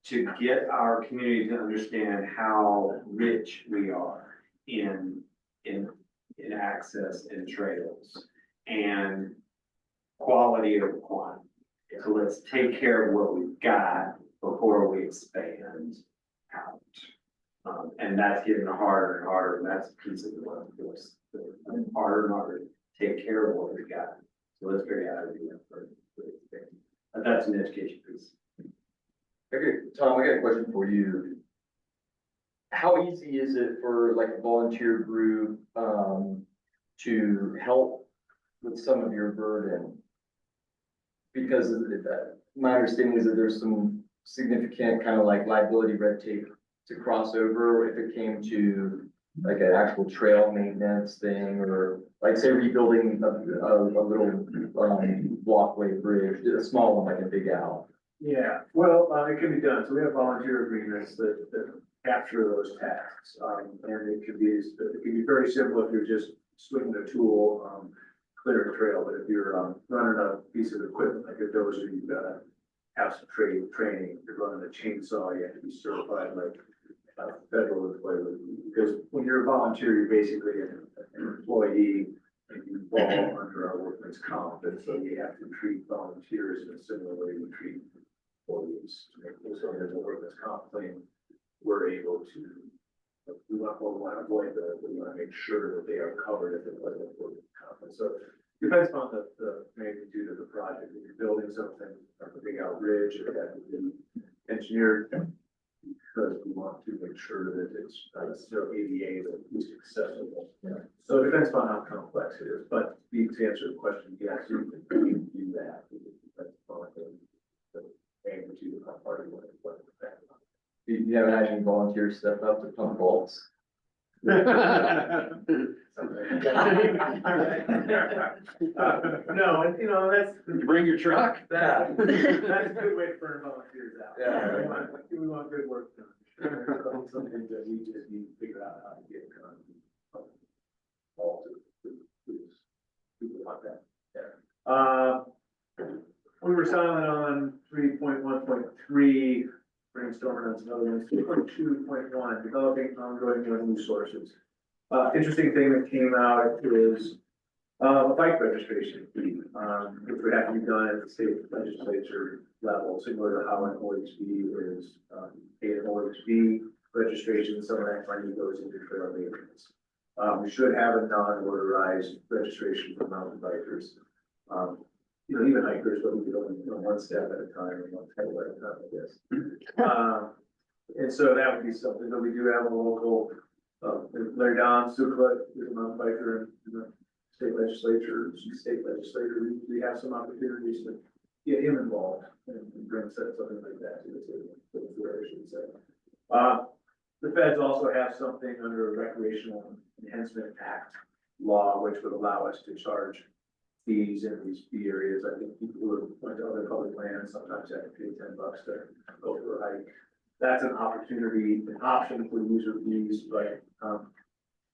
to get our community to understand how rich we are in access and trails and quality over quantity. So let's take care of what we've got before we expand out. And that's getting harder and harder, and that's a piece of the work for us. Harder and harder to take care of what we've got. So let's figure out how to do that for expanding. That's an education piece. Okay, Tom, I got a question for you. How easy is it for like a volunteer group to help with some of your burden? Because my understanding is that there's some significant kind of like liability red tape to cross over if it came to like an actual trail maintenance thing, or like say rebuilding a little walkway bridge, a small one like a big owl. Yeah, well, it can be done. So we have volunteer agreements that capture those tasks. And it can be very simple if you're just swinging a tool, clear a trail. But if you're running a piece of equipment like a dozer, you've got to have some training. If you're running a chainsaw, you have to be certified like federal employee. Because when you're a volunteer, you're basically an employee and you fall under our workman's comp. And so we have to treat volunteers in a similar way we treat employees. To make this so there's a workman's comp claim, we're able to, we want to avoid we want to make sure that they are covered if it was a workman's comp. And so it depends on the magnitude of the project. If you're building something, like a big out bridge, it has to be engineered because we want to make sure that it's still ADA, at least accessible. So it depends on how complex it is, but to answer the question, yes, you can do that. That's part of the magnitude of how far you want to put it. You haven't had any volunteers step up to pump bolts? No, and that's. You bring your truck? That's a good way to burn volunteers out. Yeah. We want good work done. Something that we just need to figure out how to get done. All to people want that. We were silent on 3.1.3, brainstorming on some other ones. 3.2.1, developing ongoing revenue sources. Interesting thing that came out is a bike registration fee, which would have to be done at the state legislature level, similar to how an OHV is paid an OHV registration. Some of that money goes into trail maintenance. We should have a non-motorized registration for mountain bikers. Even hikers, but we could only go one step at a time and one pedal at a time, I guess. And so that would be something that we do have a local, Larry Don Sukla is a mountain biker in the state legislature, we have some opportunities to get him involved and bring something like that to the table, I should say. The feds also have something under a Recreational Enhancement Act law, which would allow us to charge fees in these fee areas. I think people who went to other public lands sometimes have to pay $10 to go for a hike. That's an opportunity, an option for user fees, but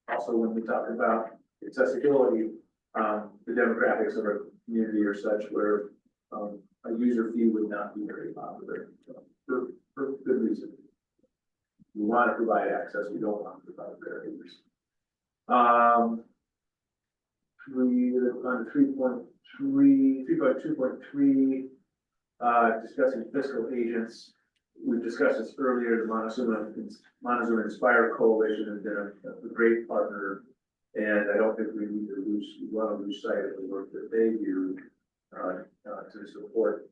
also when we talk about accessibility, the demographics of our community are such where a user fee would not be very popular for good reason. We want to provide access, we don't want to provide barriers. On 3.2.3, discussing fiscal agents. We discussed this earlier. The Montezuma Inspire Coalition has been a great partner, and I don't think we want to lose sight of the work that they do to support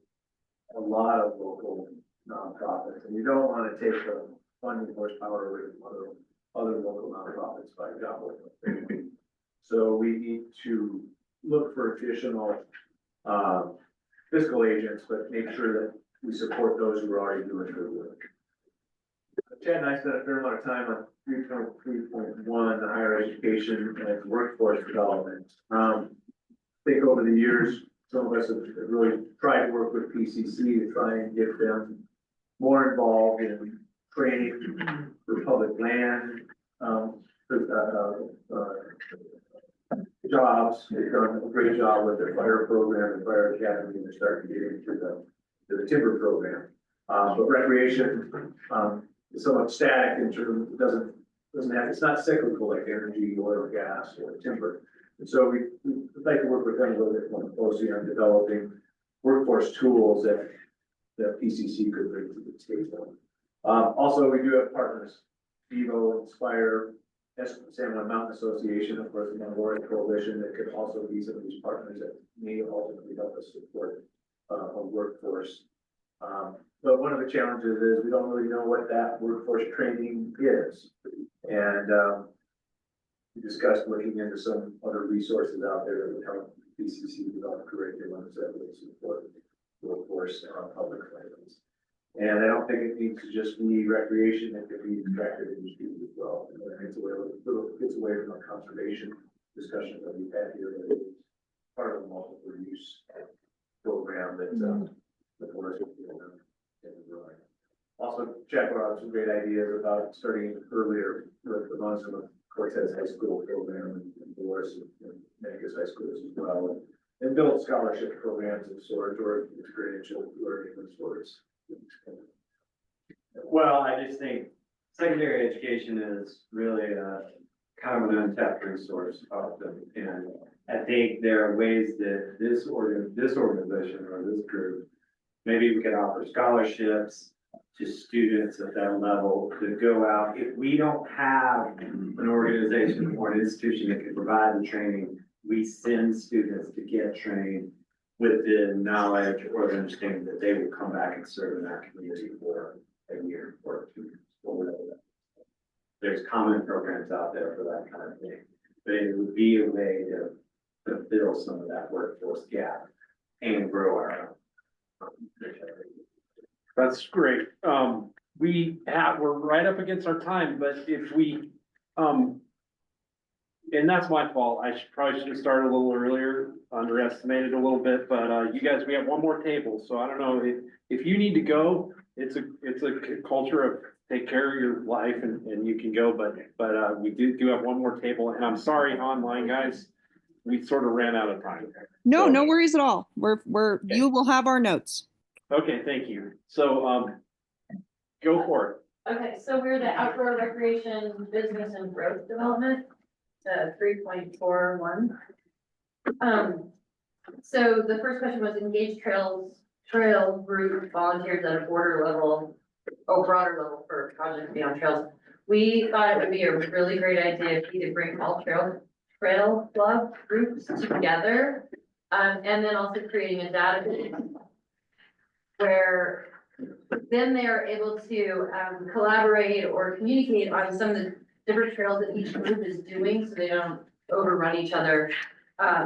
a lot of local nonprofits. And you don't want to take the funding horsepower away from other local nonprofits by job. So we need to look for additional fiscal agents, but make sure that we support those who are already doing good work. Chad and I spent a fair amount of time on 3.3.1, the higher education and workforce development. I think over the years, some of us have really tried to work with PCC to try and get them more involved in training for public land, jobs. They've done a great job with their fire program and fire academy, and they're starting to get into the timber program. But recreation is somewhat static in terms, it doesn't have, it's not cyclical like energy, oil, gas, or timber. And so we like to work with them a little bit more closely on developing workforce tools that PCC could bring to the table. Also, we do have partners, Vivo, Inspire, San Juan Mountain Association, of course, the Montelores Coalition, that could also be some of these partners that may ultimately help us support a workforce. But one of the challenges is we don't really know what that workforce training is. And we discussed looking into some other resources out there that would help PCC develop curriculums that would support workforce on public lands. And I don't think it needs to just be recreation, it could be attractive industry as well. And it's away from a conservation discussion that we've had here, but it's part of the multiple use program that the forest is doing. Also, Jack brought up some great ideas about starting earlier with the Montelores Cortez High School program and Dolores and Memphis High Schools as well, and build scholarship programs of sorts or experiential learning of sorts. Well, I just think secondary education is really kind of an untapped resource often. And I think there are ways that this organization or this group, maybe we could offer scholarships to students at that level to go out. If we don't have an organization or an institution that can provide the training, we send students to get trained with the knowledge or the understanding that they will come back and serve in that community for a year or 2 years. There's common programs out there for that kind of thing, but it would be a way to fill some of that workforce gap and grow our own. That's great. We're right up against our time, but if we, and that's my fault. I probably should have started a little earlier, underestimated a little bit, but, you guys, we have one more table, so I don't know if you need to go, it's a culture of take care of your life and you can go, but we do have one more table, and I'm sorry, online guys, we sort of ran out of time. No, So- no worries at all. You will have our notes. Okay, thank you. So, go for it. Okay, so we're the outdoor recreation, business and growth development, 3.41. So the first question was engage trail group volunteers at a broader level for projects to be on trails. We thought it would be a really great idea if you could bring all trail club groups together. And then also creating a database where then they are able to collaborate or communicate on some of the different trails that each group is doing, so they don't overrun each other.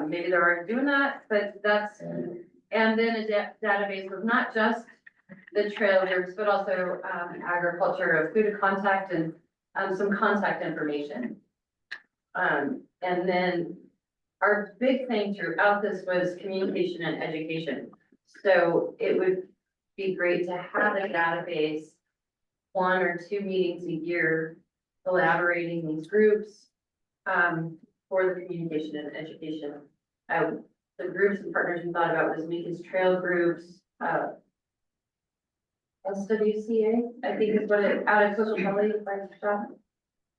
Maybe they aren't doing that, but that's, and then a database with not just the trail groups, but also agriculture of food of contact and some contact information. And then our big thing throughout this was communication and education. So it would be great to have a database, 1 or 2 meetings a year, collaborating these groups for the communication and education. The groups and partners we thought about was Mika's Trail Groups, SWCA, I think is what it, out of Social Valley,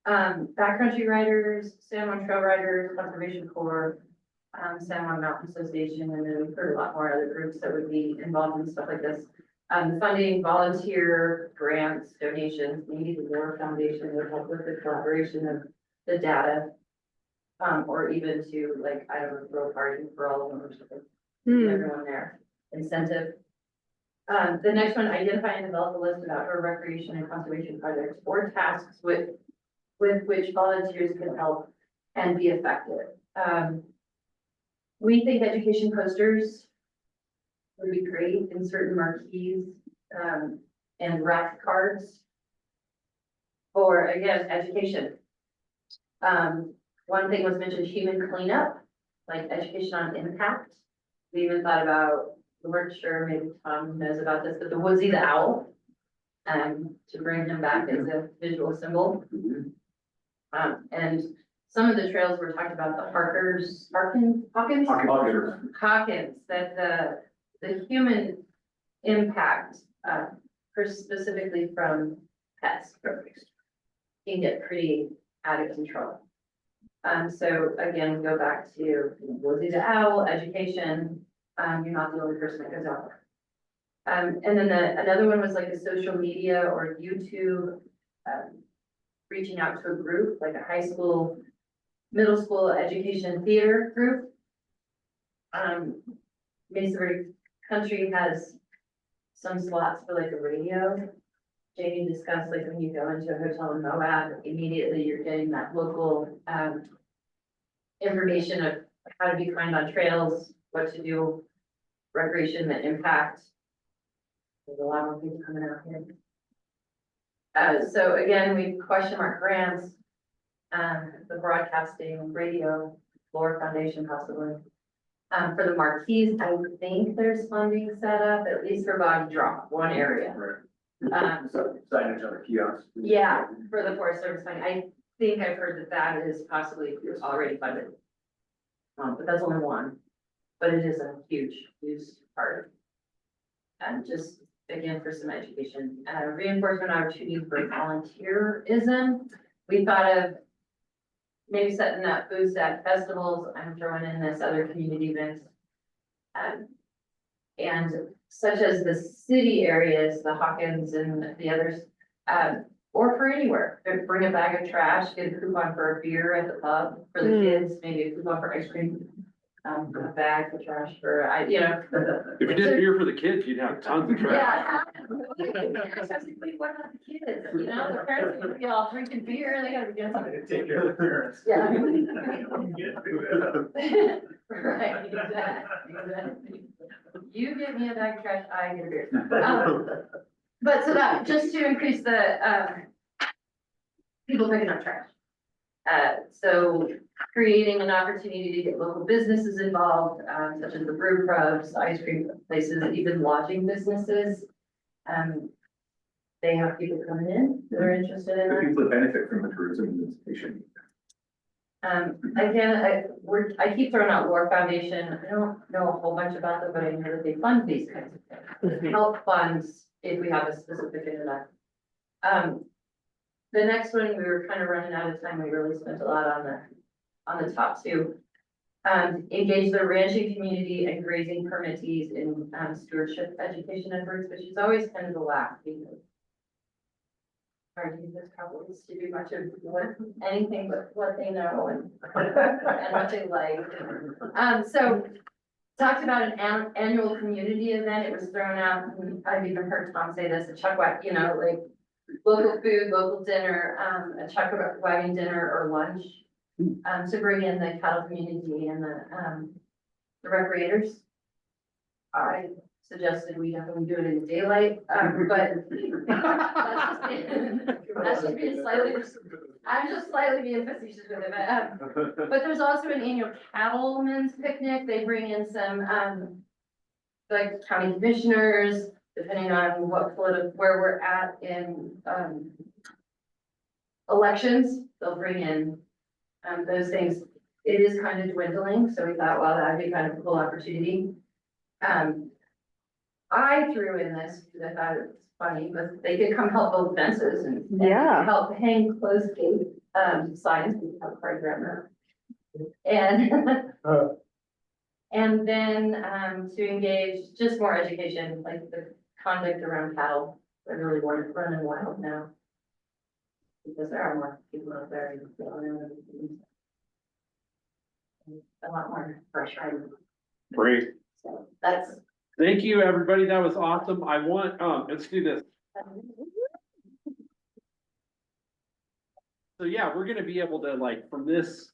Backcountry Riders, San Juan Trail Riders, Conservation Corps, San Juan Mountain Association, and then we've heard a lot more other groups that would be involved in stuff like this. Funding, volunteer, grants, donations, maybe the War Foundation would help with the collaboration of the data. Or even to like, I don't know, throw a party for all of them or something, everyone there, incentive. The next one, identify and develop a list of outdoor recreation and conservation projects or tasks with which volunteers can help and be effective. We think education posters would be great in certain marquees, and rack cards. For, again, education. One thing was mentioned, human cleanup, like education on impact. We even thought about, we weren't sure, maybe Tom knows about this, but the Woodsy the owl. To bring him back as a visual symbol. And some of the trails were talked about, the Hawkins, that the human impact, for specifically from pests, can get pretty out of control. So again, go back to Woodsy the owl, education, you're not the only person that goes out there. And then another one was like a social media or YouTube, reaching out to a group, like a high school, middle school education theater group. Mesa Verde Country has some slots for like a radio. Jamie discussed, like when you go into a hotel in Moab, immediately you're getting that local information of how to be kind on trails, what to do, recreation that impact. There's a lot more people coming out here. So again, we question mark grants, the broadcasting, radio, Lower Foundation possibly. For the marquees, I would think there's funding set up, at least for body drop, one area. So signage on the kiosks. Yeah, for the Forest Service fund, I think I've heard that is possibly already funded. But that's only one, but it is a huge part. And just, again, for some education, reinforcement opportunity for volunteerism. We thought of maybe setting up booths at festivals. I'm throwing in this other community events. And such as the city areas, the Hawkins and the others, or for anywhere. Bring a bag of trash, get a coupon for a beer at the pub for the kids, maybe a coupon for ice cream. a bag for trash for, you know. If you did beer for the kids, you'd have tons of trash. Yeah. What about the kids, you know, the parents are gonna be all drinking beer, they gotta be doing something. Take care of parents. Yeah. Yeah. Right, exactly. You give me a bag of trash, I get a beer. But so that, just to increase the, people picking up trash. So creating an opportunity to get local businesses involved, such as the brew pubs, ice cream places, even lodging businesses. They have people coming in that are interested in The that. people that benefit from the tourism and visitation. Again, I keep throwing out Lore Foundation. I don't know a whole bunch about them, but I know that they fund these kinds of things. Help funds if we have a specific internet. The next one, we were kind of running out of time. We really spent a lot on the top two. Engage the ranching community and grazing permittees in stewardship education efforts, which is always kind of the last because our youth is probably to do much of anything but what they know and what they like. So talked about an annual community event. It was thrown out, and I've even heard Tom say this, a chuck wagon, you know, like local food, local dinner, a chuck wagon dinner or lunch. To bring in the cattle community and the recreators. I suggested we definitely do it in the daylight, but that's just being slightly, I'm just slightly being facetious with it, but there's also an annual cattlemen's picnic. They bring in some, like county commissioners, depending on what where we're at in, elections, they'll bring in those things. It is kind of dwindling, so we thought, well, that'd be kind of a cool opportunity. I threw in this because I thought it was funny, but they could come help build fences and Yeah. help hang closed gate signs. We have a program and and then to engage just more education, like the conduct around cattle. They're really running wild now. Because there are more people out there. A lot more fresh items. Great. So that's. Thank you, everybody. That was awesome. I want, let's do this. So yeah, we're gonna be able to like, from this,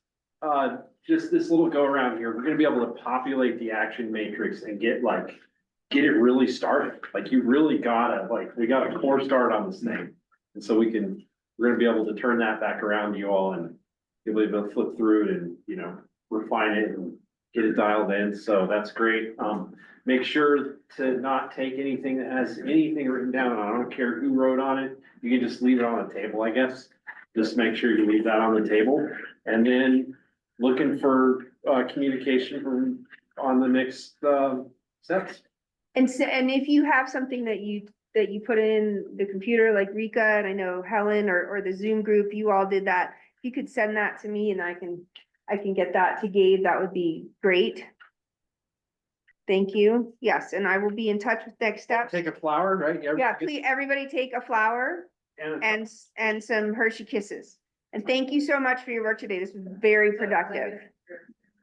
just this little go around here, we're gonna be able to populate the action matrix and get it really started. Like you really gotta, we got a core start on this thing. And so we're gonna be able to turn that back around to you all and you'll be able to flip through it and, you know, refine it and get it dialed in. So that's great. Make sure to not take anything that has anything written down on it. I don't care who wrote on it. You can just leave it on the table, I guess. Just make sure you leave that on the table. And then looking for communication on the next steps. And so, and if you have something that you put in the computer, like Rika, and I know Helen or the Zoom group, you all did that. If you could send that to me and I can get that to Gabe, that would be great. Thank you. Yes, and I will be in touch with next steps. Take a flower, right? Yeah, please, everybody take a flower and some Hershey Kisses. And thank you so much for your work today. This was very productive.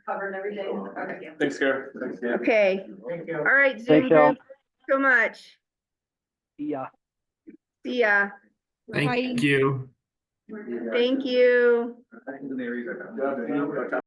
Covered everything. Okay. Thanks, Kara. Thanks, Dan. Okay, Thank you. all right, Zoom Thanks, y'all. group, so much. Yeah. See ya. Thank you. Thank you. Back into the area.